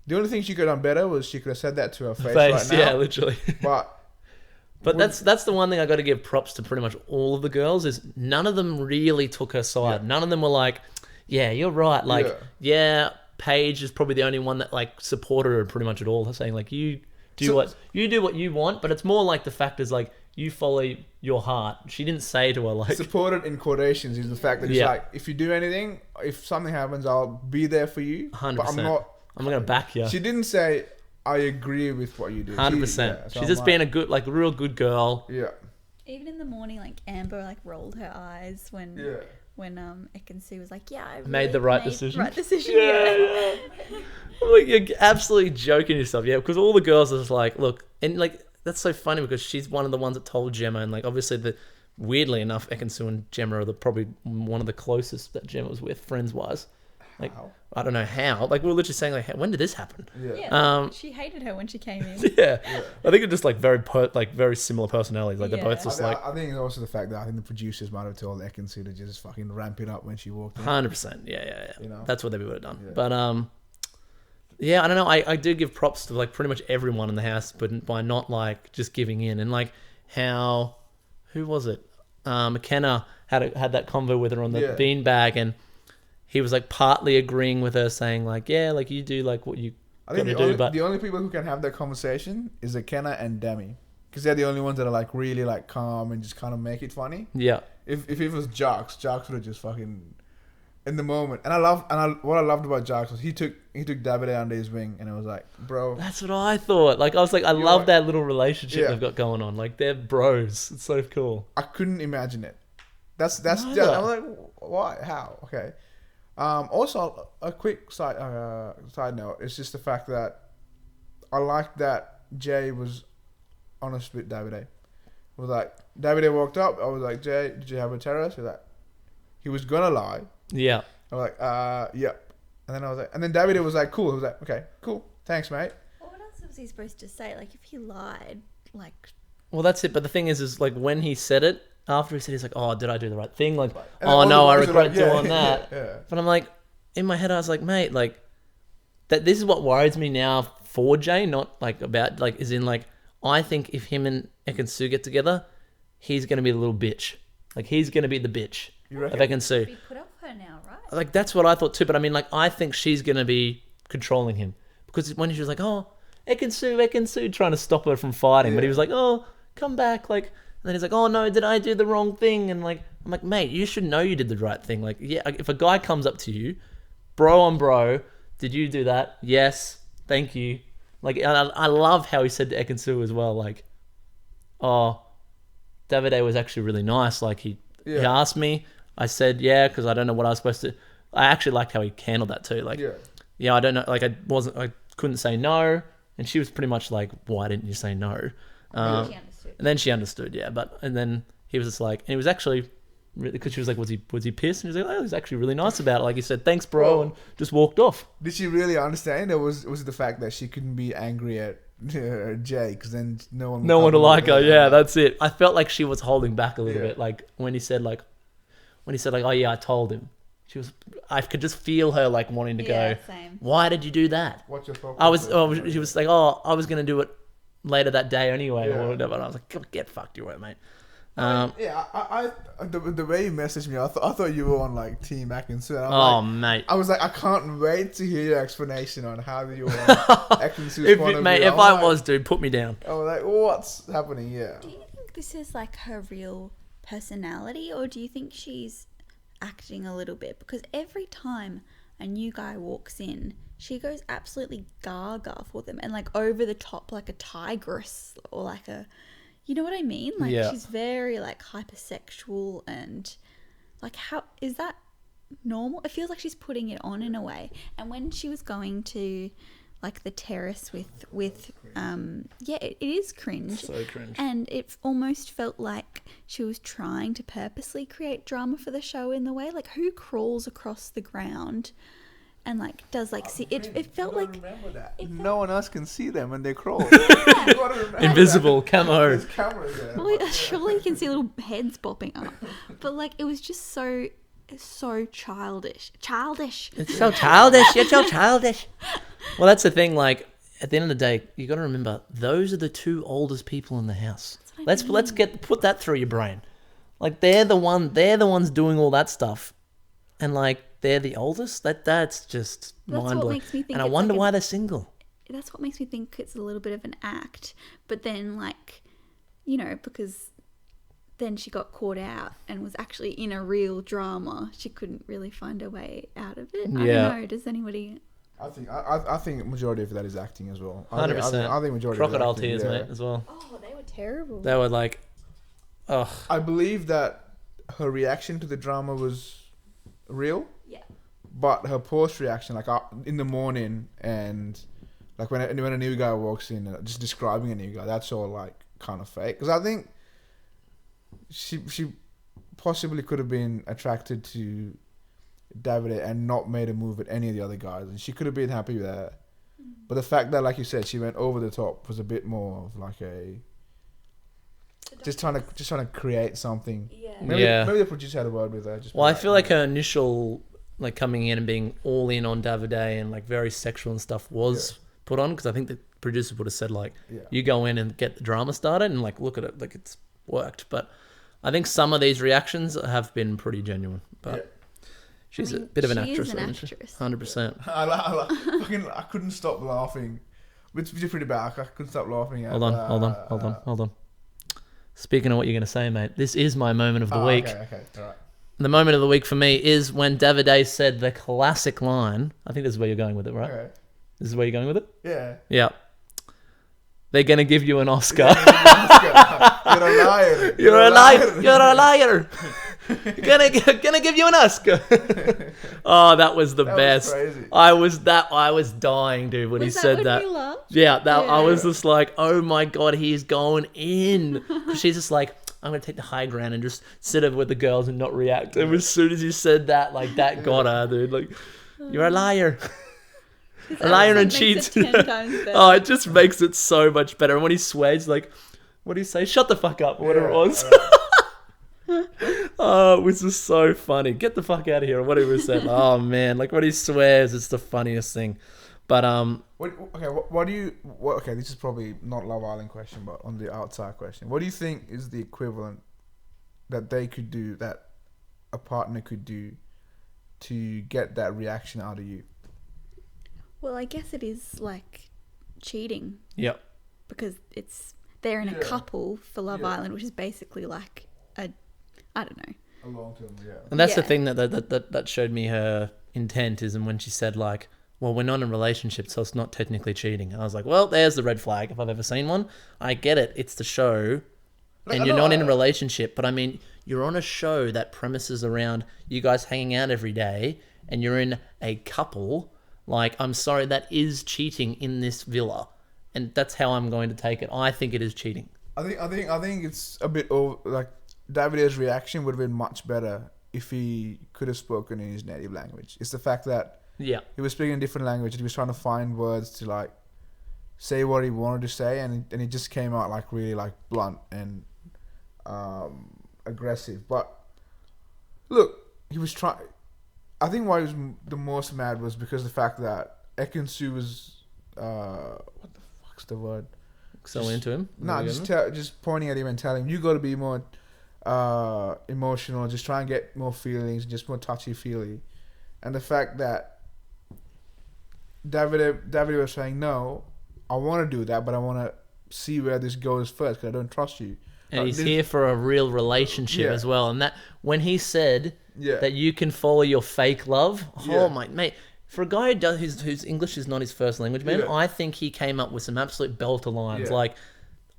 the only thing she could have done better was she could have said that to her face right now. Yeah, literally. But that's the one thing I got to give props to pretty much all of the girls, is none of them really took her side. Yeah. None of them were like, "Yeah, you're right." Like, Paige is probably the only one that like supported her pretty much at all, saying like, you do what you want, but it's more like the fact is like, you follow your heart. She didn't say to her like... Supported in quotations is the fact that it's like, if you do anything, if something happens, I'll be there for you. 100%. But I'm going to back you. She didn't say, "I agree with what you do." 100%. She's just being a good, like, real good girl. Yeah. Even in the morning, like, Amber, like, rolled her eyes when Ekin-Su was like, "Yeah, I really made the right decision." Right decision, yeah. Like, you're absolutely joking yourself, because all the girls are just like, look, and like, that's so funny because she's one of the ones that told Gemma, and like, obviously weirdly enough, Ekin-Su and Gemma are probably one of the closest that Gemma was with, friends-wise. Like, I don't know how. Like, we were literally saying, like, when did this happen? Yeah. She hated her when she came in. Yeah. I think it's just like very similar personalities. Like, they're both just I think it's also the fact that I think the producers might have told Ekin-Su to just fucking ramp it up when she walked in. 100%. Yeah. You know? That's what they would have done. Yeah. But yeah, I don't know. I do give props to like pretty much everyone in the house, but by not like just giving in. And like how, who was it? McKenna had that convo with her on the Yeah. beanbag, and he was like partly agreeing with her, saying like, yeah, like you do like what you I got think to do, but the only people who can have that conversation is Akena and Demi, because they're the only ones that are like really like calm and just kind of make it funny. yeah, If it was Jocks would have just fucking in the moment. And what I loved about Jocks was he took Davide under his wing, and it was like, bro, that's what I thought. Like I was like, I love right. that little relationship Yeah. they've got going on. Like they're bros. It's so cool. I couldn't imagine it. That's Neither. yeah. I'm like, why? How? Okay. Also, a quick side note. It's just the fact that I like that Jay was honest with Davide. It was like Davide walked up. I was like, Jay, did you have a terrace? He was gonna lie. Yeah. I was like, yep. And then I was like, and then Davide was like, cool. He was like, okay, cool, thanks, mate. Well, what else was he supposed to say? Like, if he lied, like, Well, that's it. But the thing is like when he said it, after he said, he's like, oh, did I do the right thing? Like, And oh all no, the I boys are regret like, yeah, doing that. yeah. But I'm like, in my head, I was like, mate, like, that this is what worries me now for Jay, not like about, like, is in like, I think if him and Ekin-Su get together, he's going to be the little bitch. Like, he's going to be the bitch You of reckon? Ekin-Su. be put up her now, right? Like, that's what I thought too. But I mean, like, I think she's going to be controlling him. Because when she was like, oh, Ekin-Su, trying to stop her from fighting. But he was like, oh, come back. Like, and then he's like, oh no, did I do the wrong thing? And like, I'm like, mate, you should know you did the right thing. Like, yeah, if a guy comes up to you, bro on bro, did you do that? Yes, thank you. Like, I love how he said to Ekin-Su as well, like, oh, Davide was actually really nice. Like, he asked me, I said yeah, because I don't know what I was supposed to. I actually liked how he handled that too. Like, yeah, I don't know. Like, I couldn't say no, and she was pretty much like, why didn't you say no? She understood. And then she understood, yeah. And then he was just like, and he was actually, because she was like, was he pissed? And he was like, oh, he was actually really nice about it. Like, he said, thanks, bro, and just walked off. Did she really understand, or was it the fact that she couldn't be angry at Jay, because then no one Would like her. Yeah, that's it. I felt like she was holding back a little Yeah. bit. Like when he said like, oh yeah, I told him. I could just feel her like wanting to Yeah, go. same. Why did you do that? What's your focus? She was like, oh, I was gonna do it later that day anyway, Yeah. or whatever. And I was like, "God, get fucked, you were, mate. Yeah, I the way you messaged me, I thought you were on like Team Ekin-Su. And I'm Oh, like, mate. I was like, I can't wait to hear your explanation on how you were on Ekin-Su's point of view. If I'm I like- was, dude, put me down. I was like, what's happening here? Do you think this is like her real personality, or do you think she's acting a little bit? Because every time a new guy walks in, she goes absolutely gaga for them and like over the top, like a tigress or like a, you know what I mean? Like Yeah. she's very like hypersexual, and like, how is that normal? It feels like she's putting it on in a way. And when she was going to like the terrace with yeah, it is cringe. So cringe. And it almost felt like she was trying to purposely create drama for the show in the way. Like, who crawls across the ground and like does like see it felt like Remember that. it felt- No one else can see them when they crawl. You gotta remember Invisible that. camo. There's cameras there. well, surely you can see little heads popping up, but like it was just so childish. It's so childish. You're so childish. Well, that's the thing. Like, at the end of the day, you got to remember those are the two oldest people in the house. Let's put that through your brain. Like, they're the ones doing all that stuff, and like they're the oldest. That's just That's what mind blowing. makes me think And I it's wonder like why they're single. That's what makes me think it's a little bit of an act. But then, like, you know, because then she got caught out and was actually in a real drama. She couldn't really find a way out of it. I Yeah. don't know. Does anybody? I think majority of that is acting as well. 100%. I think majority of it is Crocodile acting, tears, yeah. mate, as well. Oh, they were terrible. They were like, ugh. I believe that her reaction to the drama was real, Yeah. but her post reaction, like in the morning and like when a new guy walks in, just describing a new guy, that's all like kind of fake. Because I think she possibly could have been attracted to Davide and not made a move at any of the other guys, and she could have been happy with that. But the fact that, like you said, she went over the top was a bit more of like a just trying to create something. Yeah. Maybe Yeah. the producer had a word with her. Well, I feel like her initial like coming in and being all in on Davide and like very sexual and stuff was put on, because I think the producer would have said like, you go in and get the drama started and like look at it, like it's worked. But I think some of these reactions have been pretty genuine. But she's a bit of an actress. She is an isn't she? actress. 100%. I couldn't stop laughing. Which is pretty bad. I couldn't stop laughing at. Hold on. Speaking of what you're going to say, mate, this is my moment of the week. Okay, all right. The moment of the week for me is when Davide said the classic line. I think this is where you're going with it, right? Okay. This is where you're going with it? Yeah. Yeah. They're going to give you an Oscar. You're a liar. You're a liar. You're a liar. gonna give you an Oscar. Oh, that was the best. Was crazy. I was dying, dude, when he said when that. you laughed? Yeah, I was just like, oh my god, he's going in. 'Cause she's just like, I'm gonna take the high ground and just sit over with the girls and not react. And as soon as you said that, like that got her, dude. Like, you're a liar. A liar and cheat. Oh, it just makes it so much better. And when he swears, like, what do you say? Shut the fuck up, or whatever it was. Oh, it was just so funny. Get the fuck out of here, or whatever he said. Oh man, like when he swears, it's the funniest thing. But okay, this is probably not Love Island question, but on the outside question. What do you think is the equivalent that they could do, that a partner could do to get that reaction out of you? Well, I guess it is like cheating. Yep. Because they're in a couple for Love Island, which is basically like I don't know. A long term, And that's the thing that showed me her intent is, and when she said like, well, we're not in a relationship, so it's not technically cheating. And I was like, well, there's the red flag if I've ever seen one. I get it. It's the show. And you're not in a relationship. But I mean, you're on a show that premises around you guys hanging out every day and you're in a couple. Like, I'm sorry, that is cheating in this villa. And that's how I'm going to take it. I think it is cheating. I think it's a bit over, like Davide's reaction would have been much better if he could have spoken in his native language. It's the fact that he was speaking a different language and he was trying to find words to like say what he wanted to say, and it just came out like really like blunt and aggressive. But look, he was trying. I think why he was the most mad was because of the fact that Ekin-Su was what the fuck's the word? So into him? No, just pointing at him and telling him, you got to be more emotional, just try and get more feelings, just more touchy-feely. And the fact that Davide was saying, no, I want to do that, but I want to see where this goes first because I don't trust you. And he's here for a real relationship as well. And that when he said that you can follow your fake love, oh my mate, for a guy whose English is not his first language, man, I think he came up with some absolute belter lines. Like,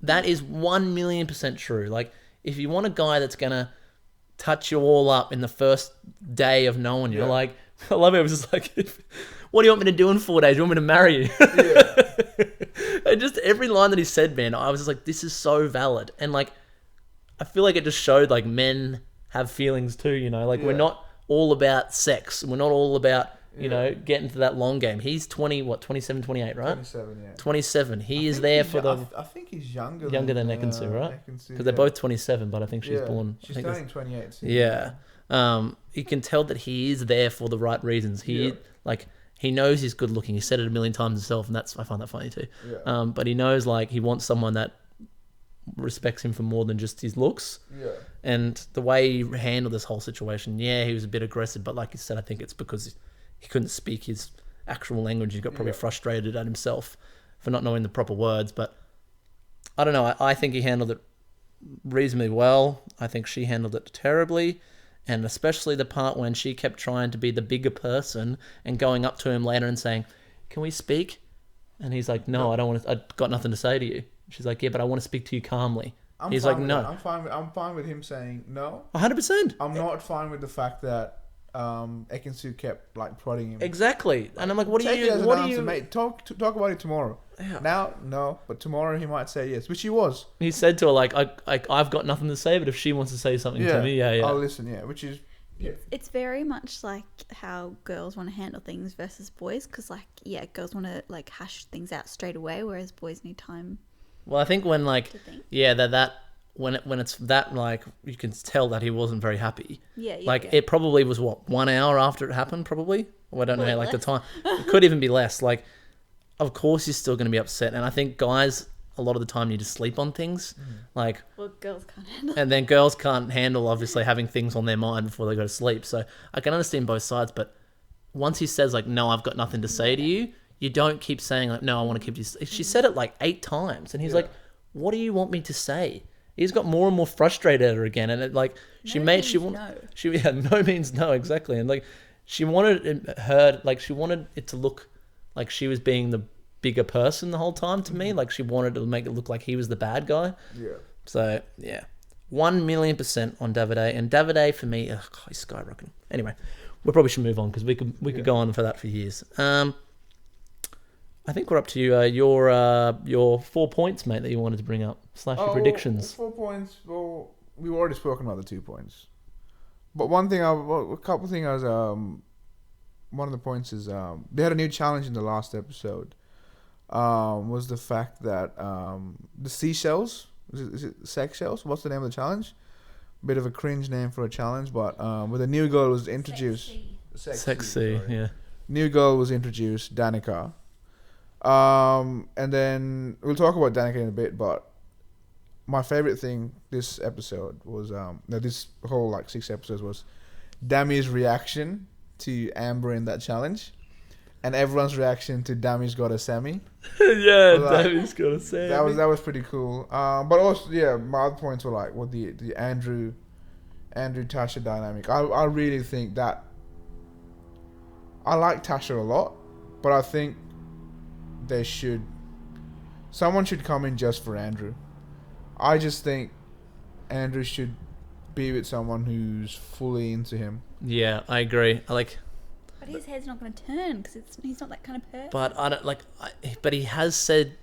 that is 1,000,000% true. Like, if you want a guy that's gonna touch you all up in the first day of knowing you, like, I love it. It was just like, what do you want me to do in 4 days? You want me to marry you? And just every line that he said, man, I was just like, this is so valid. And like, I feel like it just showed like men have feelings too, you know, like we're not all about sex. We're not all about, you know, getting to that long game. He's 27, 28, right? 27, yeah. 27. He is there for the... I think he's younger than Ekin-Su, right? Because they're both 27, but I think she's born... She's turning 28 soon. Yeah. You can tell that he is there for the right reasons. He knows he's good looking. He said it 1,000,000 times himself, and I find that funny too. Yeah. But he knows like he wants someone that respects him for more than just his looks. Yeah. And the way he handled this whole situation, he was a bit aggressive, but like you said, I think it's because he couldn't speak his actual language. He got probably frustrated at himself for not knowing the proper words. But I don't know. I think he handled it reasonably well. I think she handled it terribly. And especially the part when she kept trying to be the bigger person and going up to him later and saying, can we speak? And he's like, no, I don't want to, I've got nothing to say to you. She's like, yeah, but I want to speak to you calmly. He's like, no. I'm fine with him saying no. 100%. I'm not fine with the fact that Ekin-Su kept like prodding him. Exactly. And I'm like, what do you... Mate, talk about it tomorrow. Yeah. Now, no, but tomorrow he might say yes, which he was. He said to her, like, I've got nothing to say, but if she wants to say something to me, I'll listen, which is... Yeah. It's very much like how girls want to handle things versus boys, because like girls want to like hash things out straight away, whereas boys need time. Well, I think when like that when it's that, like, you can tell that he wasn't very happy. Yeah, yeah. Like, yeah. it probably was, what, 1 hour after it happened, probably? Well, I don't know, Probably like, the less. time. It could even be less. Like, of course you're still going to be upset. And I think guys, a lot of the time, need to sleep on things. Like, Well, girls can't handle. and then girls can't handle, obviously, having things on their mind before they go to sleep. So I can understand both sides, but once he says, like, no, I've got nothing to say to you, you don't keep saying, like, no, I want to keep you. She said it like 8 times, and he's like, what do you want me to say? He's got more and more frustrated at her again, and it, like, she No made, she means wanted, no. she, yeah, no means no, exactly. And, like, she wanted her, like, she wanted it to look like she was being the bigger person the whole time to me. Like, she wanted to make it look like he was the bad guy. Yeah. So, yeah. 1,000,000% on Davide. And Davide, for me, he's skyrocketing. Anyway, we probably should move on because we could go on for that for years. I think we're up to you. Your 4 points, mate, that you wanted to bring up, / your predictions. 4 points. Well, we've already spoken about the 2 points. But one of the points is they had a new challenge in the last episode. Was the fact that the seashells, is it sex shells? What's the name of the challenge? Bit of a cringe name for a challenge, but with a new girl was introduced. Sexy, sorry. yeah. New girl was introduced, Danica. And then we'll talk about Danica in a bit, but my favorite thing this episode was this whole like 6 episodes was Dami's reaction to Amber in that challenge, and everyone's reaction to Dami's got a semi. Yeah, Like, David's got to say. That was pretty cool. But also, yeah, my other points were like what the Andrew Tasha dynamic. I really think that I like Tasha a lot, but I think someone should come in just for Andrew. I just think Andrew should be with someone who's fully into him. Yeah, I agree. But his head's not going to turn because he's not that kind of person. But I don't but he has said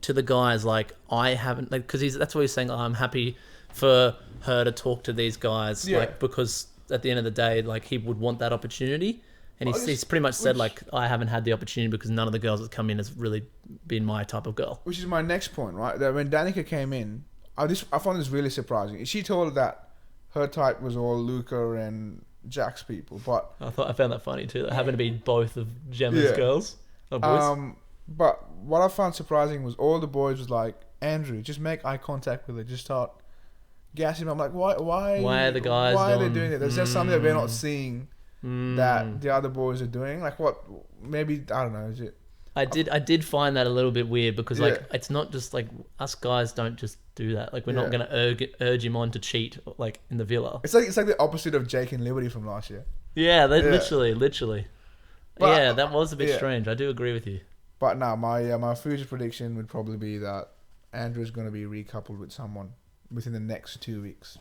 to the guys, like, I haven't, like, because that's what he's saying. I'm happy for her to talk to these guys, Yeah. like, because at the end of the day, like, he would want that opportunity. And he's pretty much said, like, I haven't had the opportunity because none of the girls that come in has really been my type of girl. Which is my next point, right? That when Danica came in, I found this really surprising. She told her that her type was all Luca and Jack's people, but I found that funny too. That happened to be both of Gemma's Yeah. girls. Or boys. but what I found surprising was all the boys was like, Andrew, just make eye contact with her, just start gassing him. I'm like, why Why are the guys why are they going, doing it? There's just something that we're not seeing that the other boys are doing. Like, what? Maybe, I don't know. Is it? I did find that a little bit weird because, like, Yeah. it's not just like us guys don't just do that. Like, we're not Yeah. going to urge him on to cheat, like, in the villa. It's like the opposite of Jake and Liberty from last year. Yeah, Yeah. literally. But- Yeah, that was a bit yeah. strange. I do agree with you. But no, my future prediction would probably be that Andrew's going to be recoupled with someone within the next 2 weeks.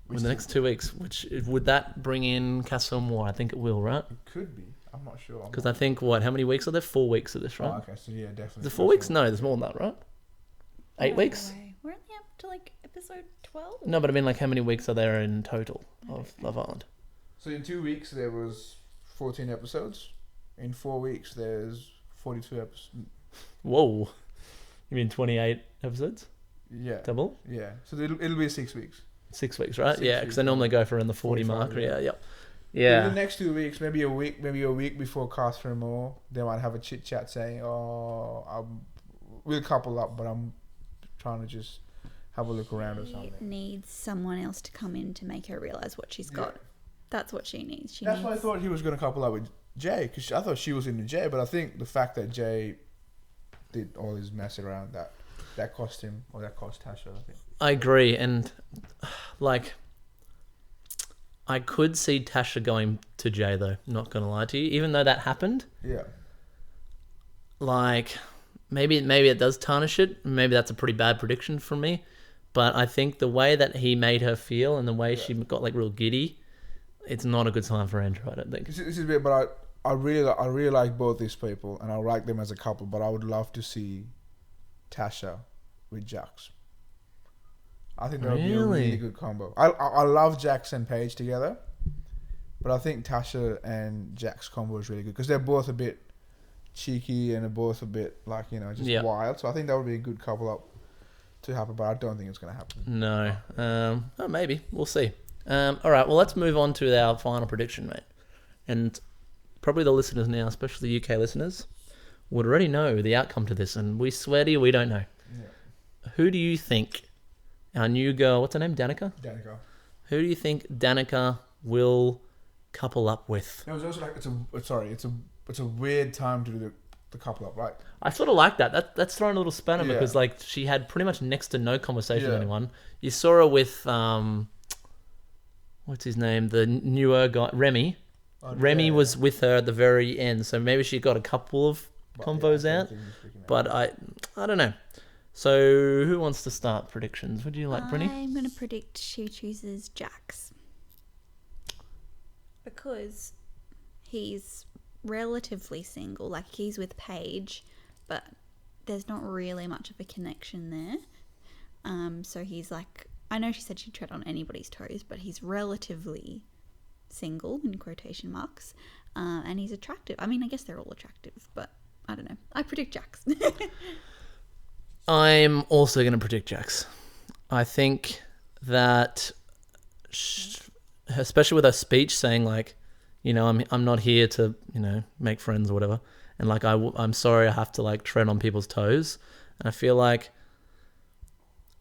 In the next 2 weeks, which would that bring in Castle Moore? I think it will, right? It could be. I'm not sure. Because I think how many weeks are there? 4 weeks of this, right? Oh, okay, so yeah, definitely. The 4 weeks? No, there's more than that, right? 8 weeks? We're only up to like episode 12. No, but I mean, like, how many weeks are there in total of Love Island? So in 2 weeks there was 14 episodes. In 4 weeks there's 42 episodes. Whoa. You mean 28 episodes? Yeah. Double? Yeah. So it'll be 6 weeks. 6 weeks, right? 6 Yeah, because they weeks, normally go for around the 40 mark. 45, Yeah, yeah. yep. In Yeah. the next 2 weeks, maybe a week before Casper and Moore, they might have a chit chat saying, we'll couple up, but I'm trying to just have a look around or She something. needs someone else to come in to make her realize what she's got. That's what she needs. That's why I thought he was going to couple up with Jay, because I thought she was into Jay, but I think the fact that Jay did all his mess around that cost him, or that cost Tasha, I think. I agree. And, like, I could see Tasha going to Jay, though. Not going to lie to you. Even though that happened, Yeah. like, maybe it does tarnish it. Maybe that's a pretty bad prediction from me. But I think the way that he made her feel and the way she got, like, real giddy, it's not a good sign for Andrew, I don't think. This is a bit, but I really like both these people, and I like them as a couple. But I would love to see Tasha with Jax. I think that would be a Really? really good combo. I love Jax and Paige together, but I think Tasha and Jax combo is really good because they're both a bit cheeky and they're both a bit like, just Yeah. wild. So I think that would be a good couple up to happen, but I don't think it's going to happen. No. Oh, maybe. We'll see. All right. Well, let's move on to our final prediction, mate. And probably the listeners now, especially the UK listeners, would already know the outcome to this. And we swear to you, we don't know. Yeah. Who do you think our new girl, what's her name? Danica? Danica. Who do you think Danica will couple up with? It was also like it's a weird time to do the couple up, right? I sort of like that. That's throwing a little spanner Yeah. because like she had pretty much next to no conversation with Yeah. anyone. You saw her with what's his name? The newer guy, Remy. Oh, Remy yeah. was with her at the very end, so maybe she got a couple of convos out. But I don't know. So who wants to start predictions? Would you like, Brinny? I'm going to predict she chooses Jax. Because he's relatively single. Like, he's with Paige, but there's not really much of a connection there. So he's like, I know she said she'd tread on anybody's toes, but he's relatively single, in quotation marks. And he's attractive. I mean, I guess they're all attractive, but I don't know. I predict Jax. I'm also going to predict Jax. I think that, especially with her speech saying like, you know, I'm not here to, you know, make friends or whatever, and like I'm sorry I have to like tread on people's toes, and I feel like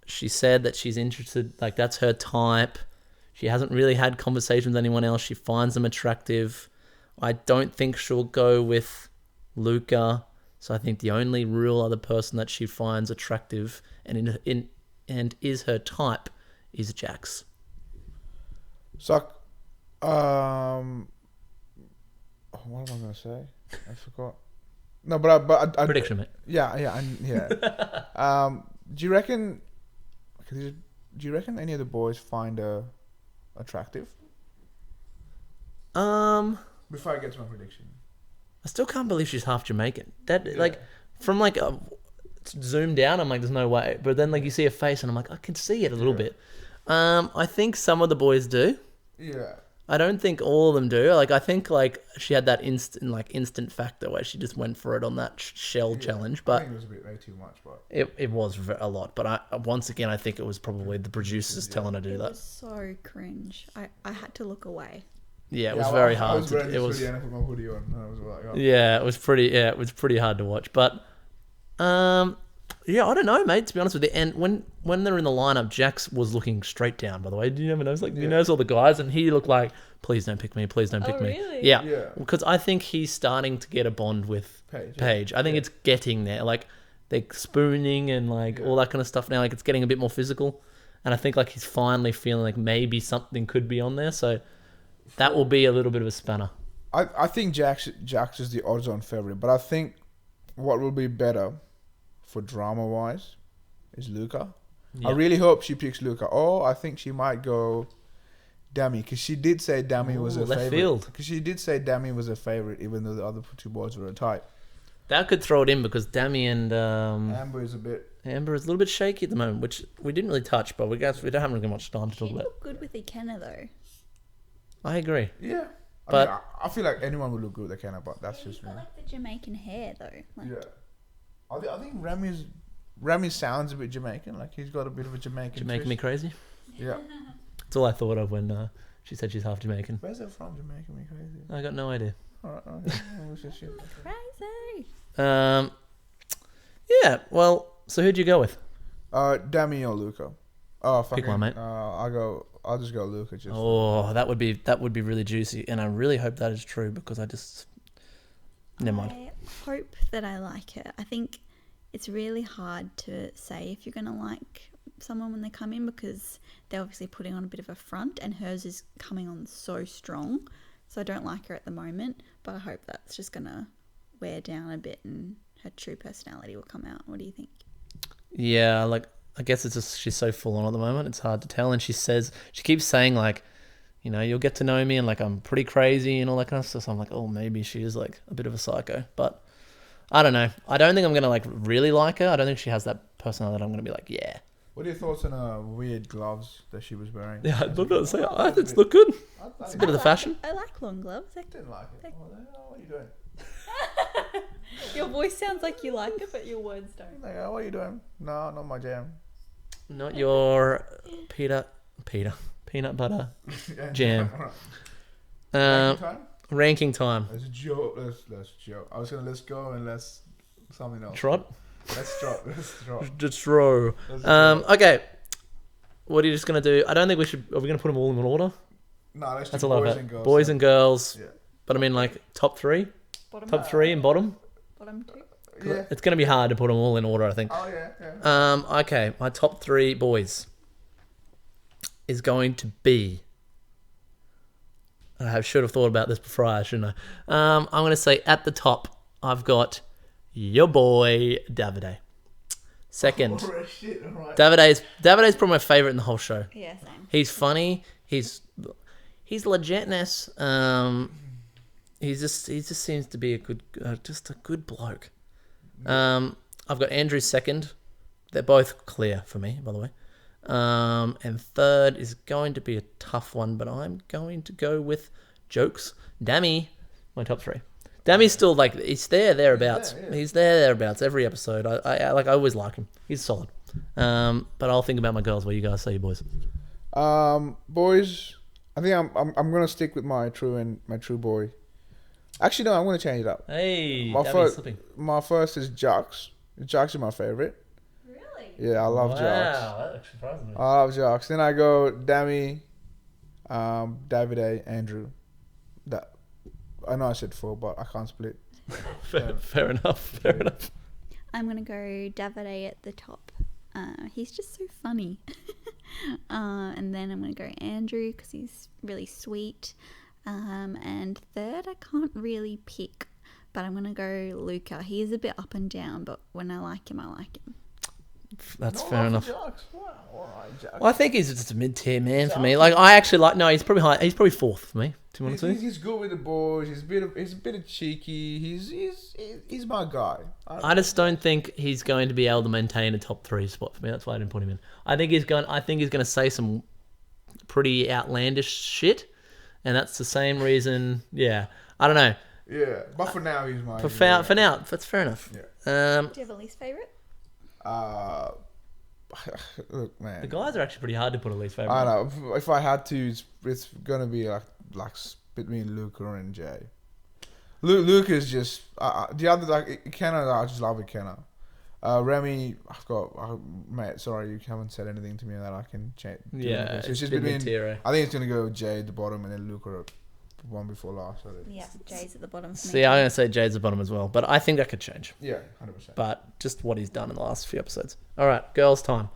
she said that she's interested, like that's her type. She hasn't really had conversations with anyone else. She finds them attractive. I don't think she'll go with Luca. So I think the only real other person that she finds attractive and is her type is Jax. So, what am I gonna say? I forgot. No, but I Prediction, mate. Yeah. Do you reckon? Do you reckon any of the boys find her attractive? Before I get to my prediction. I still can't believe she's half Jamaican. Like from like zoom down, I'm like, there's no way. But then like you see her face, and I'm like, I can see it a little bit. I think some of the boys do. Yeah. I don't think all of them do. Like I think like she had that instant factor where she just went for it on that shell challenge. I But think it was a bit way too much, but it was a lot. But once again, I think it was probably the producers telling her to do It that. was so cringe. I had to look away. Yeah, it was very I hard. was wearing It this was. hoodie and I put my hoodie on. And I was like, oh. Yeah, it was pretty. Yeah, it was pretty hard to watch. But, yeah, I don't know, mate. To be honest with you, and when they're in the lineup, Jax was looking straight down. By the way, do you never notice? Like, he knows all the guys, and he looked like, "Please don't pick me. Please don't pick me." really? Yeah, Yeah. because I think he's starting to get a bond with Paige, Paige. yeah. I think it's getting there. Like, they're spooning and like all that kind of stuff now. Like, it's getting a bit more physical, and I think like he's finally feeling like maybe something could be on there. So that will be a little bit of a spanner. I think Jax is the odds-on favorite, but I think what will be better for drama-wise is Luca. I really hope she picks Luca. Oh, I think she might go Dami, because she did say Dami was Ooh, her left favorite. field. Because she did say Dami was her favorite, even though the other two boys were a type. That could throw it in because Dami and Amber is a bit. Amber is a little bit shaky at the moment, which we didn't really touch, but we don't have really much time to talk She about. looked good with Ikenna though. I agree. Yeah. But- I feel like anyone would look good with Kenna, but that's He's just me. got like the Jamaican hair though. Like, Yeah. I think Remy sounds a bit Jamaican. Like he's got a bit of a Jamaican. Jamaican me twist. crazy. Yeah. That's all I thought of when she said she's half Jamaican. Where's that from? Jamaican me crazy. I got no idea. Alright. Okay. Well, it's just shit. Crazy. Yeah. Well, so who'd you go with? Dami or Luca? Oh, fucking. one, mate. I'll just go Luca. Just. Oh, that would be really juicy, and I really hope that is true because I just never mind. I hope that I like her. I think it's really hard to say if you're going to like someone when they come in because they're obviously putting on a bit of a front and hers is coming on so strong. So I don't like her at the moment, but I hope that's just going to wear down a bit and her true personality will come out. What do you think? Yeah, like I guess it's just she's so full on at the moment. It's hard to tell, and she keeps saying like, you know, you'll get to know me, and like I'm pretty crazy and all that kind of stuff. So I'm like, oh, maybe she is like a bit of a psycho, but I don't know. I don't think I'm gonna like really like her. I don't think she has that personality that I'm gonna be like, yeah. What are your thoughts on her weird gloves that she was wearing? Yeah, I'd love to say it's look good. It's a bit of the fashion. I like long gloves. I didn't like it. What are you doing? Your voice sounds like you like it, but your words don't. Like, what are you doing? No, not my jam. not your peanut butter jam. Time? Ranking time. Let's joke. Let's joke. I was gonna let's go and let's something else. Trot. Let's drop. Let's drop. Just throw. Okay. What are you just gonna do? I don't think we should. Are we gonna put them all in order? No, let's That's do a lot boys of and it. girls. Boys and girls. Yeah. But I mean, like top three, Bottom, top three and bottom. bottom two. Yeah. It's gonna be hard to put them all in order, I think. Oh yeah. Okay, my top three boys is going to be. I should have thought about this before, shouldn't I? I'm going to say at the top, I've got your boy Davide. Second, Oh, shit, alright. Davide's probably my favorite in the whole show. Yeah, same. He's funny. He's legitness. He just seems to be a good bloke. I've got Andrew second. They're both clear for me, by the way. And third is going to be a tough one, but I'm going to go with Jokes. Dammy, my top three. Dammy's still like he's thereabouts. He's thereabouts every episode. I always like him. He's solid. But I'll think about my girls. What you guys say, boys? Boys, I think I'm gonna stick with my true boy. Actually, no, I'm gonna change it up. Hey, My Dammy's first, slipping. my first is Jocks. Jocks is my favorite. Really? Yeah, I love Jocks. Wow, that actually surprised me. I love Jocks. Then I go Dammy, Davide, Andrew. That I know I said 4, but I can't split. Fair enough. I'm gonna go Davide at the top. He's just so funny. And then I'm gonna go Andrew because he's really sweet. And third, I can't really pick, but I'm gonna go Luca. He is a bit up and down, but when I like him, I like him. That's fair enough. Jocks. Wow, all right, Jocks. Well, I think he's just a mid-tier man for me. Like, I actually like. No, he's probably high. He's probably fourth for me. To be honest with you. He's good with the boys. He's a bit of cheeky. He's my guy. I just don't think he's going to be able to maintain a top 3 spot for me. That's why I didn't put him in. I think he's going to say some pretty outlandish shit, and that's the same reason. Yeah, I don't know. Yeah, but for now he's my. For now, that's fair enough. Yeah. Do you have a least favorite? Look, man. The guys are actually pretty hard to put a least favorite. I know. If I had to, it's gonna be like between Luca and Jay. Luke is just the other like Kenna. I just love it, Kenna. Remy, mate. Sorry, you haven't said anything to me that I can change. Yeah, it's it's just been between. mid-tier, I think it's gonna go Jay at the bottom and then Luca one before last. Yeah, Jay's at the bottom for me. See, I'm going to say Jade's the bottom as well, but I think that could change. Yeah, 100%. But just what he's done in the last few episodes. All right, girls' time.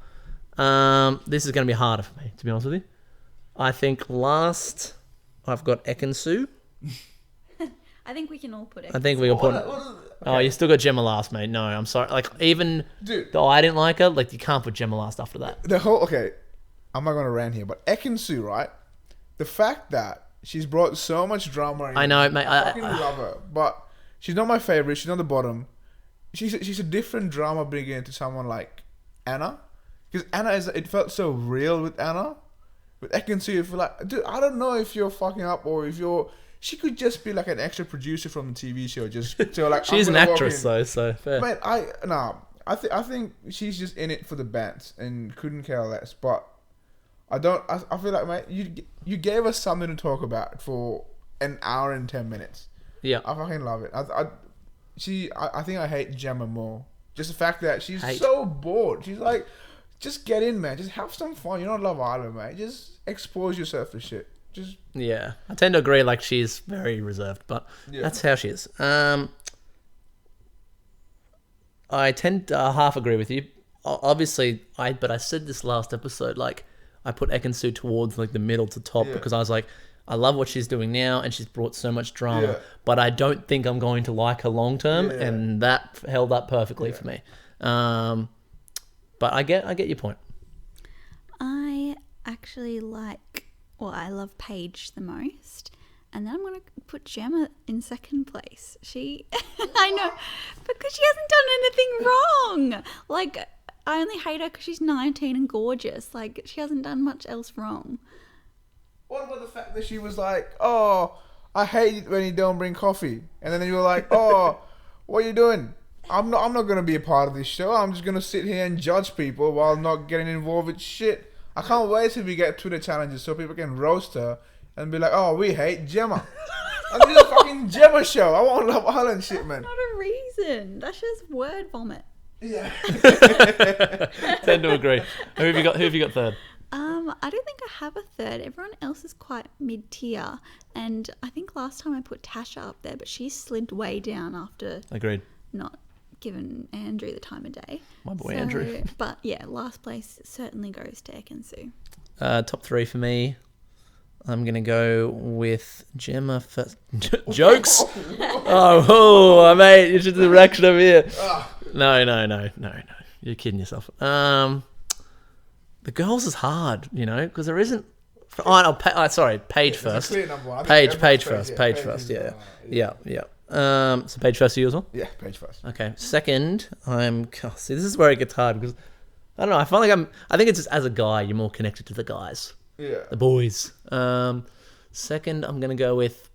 This is going to be harder for me, to be honest with you. I think last I've got Ekansu. I think we can all put it. I think we can put. Oh, you still got Gemma last, mate. No, I'm sorry. Like even Dude. though I didn't like her, like you can't put Gemma last after that. I'm not gonna rant here, but Ekansu, right? The fact that she's brought so much drama in. I know, mate. I fucking love her, but she's not my favorite. She's not the bottom. She's a different drama bringer to someone like Anna, because Anna it felt so real with Anna. With Ekansu, you feel like, dude, I don't know if you're fucking up or if you're. She could just be like an extra producer from the TV show, just so like. She's an I'm gonna walk actress in. though, so fair. Mate, I think she's just in it for the bands and couldn't care less. But I feel like, mate, you gave us something to talk about for an hour and 10 minutes. Yeah. I fucking love it. I think I hate Gemma more. Just the fact that she's Hate. so bored. She's like, just get in, man. Just have some fun. You're not Love Island, mate. Just expose yourself to shit. Just Yeah, I tend to agree. Like she's very reserved, but Yeah. that's how she is. I tend to half agree with you. Obviously, but I said this last episode. Like I put Ekansu towards like the middle to top because I was like, I love what she's doing now, and she's brought so much drama. Yeah. But I don't think I'm going to like her long term, Yeah. and that held up perfectly for me. But I get your point. I actually I love Paige the most. And then I'm going to put Gemma in second place. I know, because she hasn't done anything wrong. Like, I only hate her because she's 19 and gorgeous. Like, she hasn't done much else wrong. what about the fact that she was like, oh, I hate it when you don't bring coffee, and then you were like, oh, what are you doing? I'm not gonna be a part of this show. I'm just gonna sit here and judge people while not getting involved with shit. I can't wait till we get Twitter challenges so people can roast her and be like, "Oh, we hate Gemma." And this is a fucking Gemma show. I want Love Island shit, man. Not a reason. That's just word vomit. Yeah. Tend to agree. Who have you got third? I don't think I have a third. Everyone else is quite mid-tier. And I think last time I put Tasha up there, but she slid way down after Agreed. not giving Andrew the time of day. My boy Andrew. But yeah, last place certainly goes to Ekin-Su. Top 3 for me. I'm going to go with Gemma first. Jokes? Oh, mate, you should do the reaction over here. No. You're kidding yourself. The girls is hard, because there isn't... sorry, Paige first. Paige first. Paige first, yeah. So Paige first for you as well? Yeah, Paige first. Okay. Second, see, this is where it gets hard because, I don't know, I feel like I think it's just as a guy, you're more connected to the guys. Yeah. The boys. Second, I'm going to go with...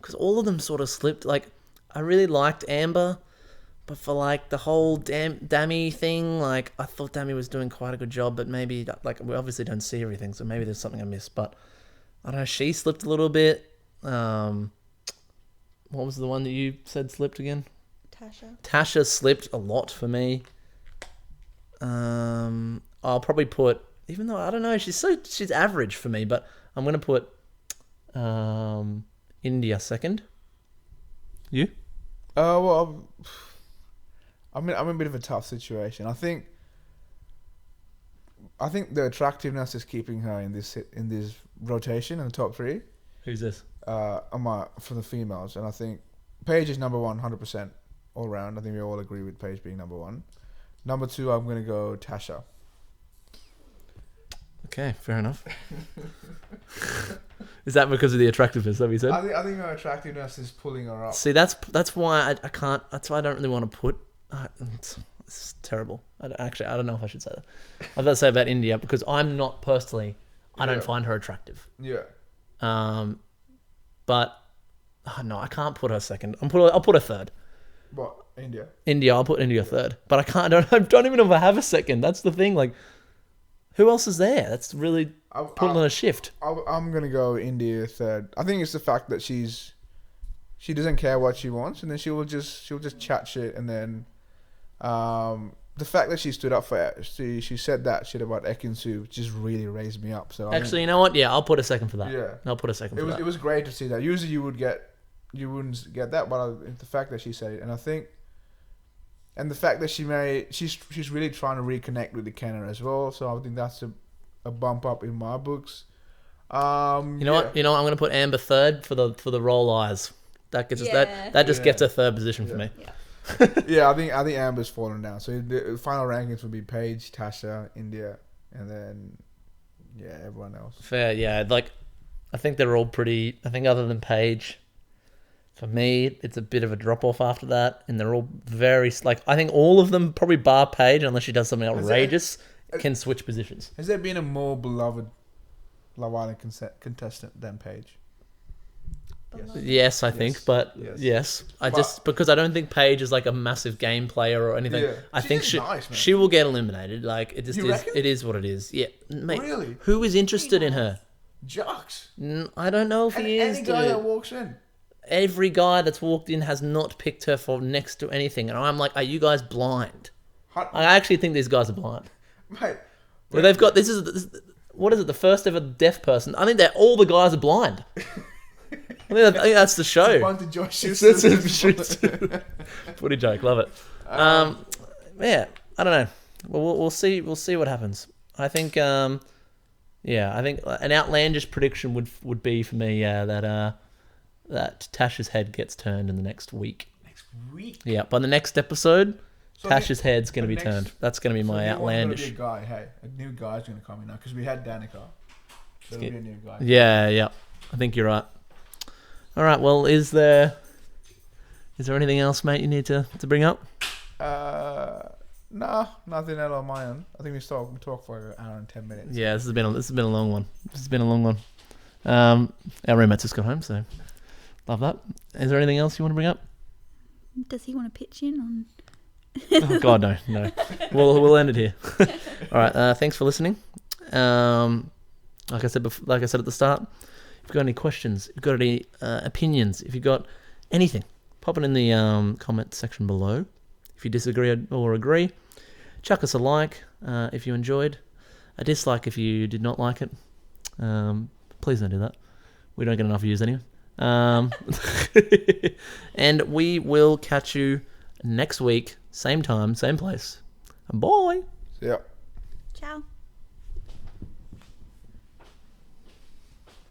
Because all of them sort of slipped. Like, I really liked Amber, but for, like, the whole Dami thing, like, I thought Dami was doing quite a good job, but maybe, like, we obviously don't see everything, so maybe there's something I missed. But, I don't know, she slipped a little bit. What was the one that you said slipped again? Tasha slipped a lot for me. I'll probably put... Even though, I don't know, she's average for me, but I'm going to put India second. You? Well, I'm in a bit of a tough situation. I think the attractiveness is keeping her in this rotation in the top 3. Who's this? For the females, and I think Paige is number 1, 100% all round. I think we all agree with Paige being number 1. Number 2, I'm going to go Tasha. Okay, fair enough. Is that because of the attractiveness that we said? I think her attractiveness is pulling her up. See, that's why I can't. That's why I don't really want to put. It's terrible. I don't know if I should say that. I was about to say about India because I'm not personally. I don't find her attractive. Yeah. But no, I can't put her second. I'll put her third. What? India. I'll put India third. But I can't. I don't even know if I have a second. That's the thing. Like, who else is there? That's really putting on a shift. I'm gonna go India third. I think it's the fact that she doesn't care what she wants, and then she'll just chat shit, and then the fact that she stood up for it, she said that shit about Ekin-Su just really raised me up. So actually, you know what? Yeah, I'll put a second for that. Yeah, I'll put a second for that. It was great to see that. Usually you wouldn't get that, but the fact that she said it, and I think. And the fact that she's really trying to reconnect with the Kenner as well. So I think that's a bump up in my books. You know what? I'm going to put Amber third for the roll eyes. That gets us that just gets a third position for me. Yeah. Yeah, I think Amber's fallen down. So the final rankings would be Paige, Tasha, India, and then everyone else. Fair, yeah. Like I think they're all pretty. I think other than Paige. For me, it's a bit of a drop-off after that, and they're all very... Like, I think all of them, probably bar Paige, unless she does something outrageous, can switch positions. Has there been a more beloved Love Island contestant than Paige? Yes, I think, but yes. Because I don't think Paige is like a massive game player or anything. Yeah. I think she will get eliminated. Like, it just is. It is what it is. Yeah. Mate, really? Who is interested in her? Jux. I don't know if he is. Any guy that walks in. Every guy that's walked in has not picked her for next to anything. And I'm like, are you guys blind? I actually think these guys are blind. Mate. Well, they've got, what is it, the first ever deaf person? I think all the guys are blind. I think that's the show. It's a bunch of Josh Schuster. Footy joke, love it. Yeah, I don't know. Well, we'll see what happens. I think, I think an outlandish prediction would be for me, that Tasha's head gets turned in the next week. Next week? Yeah, by the next episode, Tasha's head's going to be turned. That's going to be my outlandish. A new guy's going to come in now because we had Danica. So there'll be a new guy. Yeah. I think you're right. All right. Well, is there anything else, mate, you need to bring up? No, nothing else on my end. I think we talk for an hour and 10 minutes. Yeah, this has been a long one. Our roommates just got home, so love that. Is there anything else you want to bring up? Does he want to pitch in on? Oh God, no. We'll end it here. All right. Thanks for listening. Like I said at the start, if you've got any questions, if you've got any opinions, if you've got anything, pop it in the comment section below. If you disagree or agree, chuck us a like if you enjoyed, a dislike if you did not like it. Please don't do that. We don't get enough views anyway. And we will catch you next week, same time, same place. Bye. Yeah. Ciao.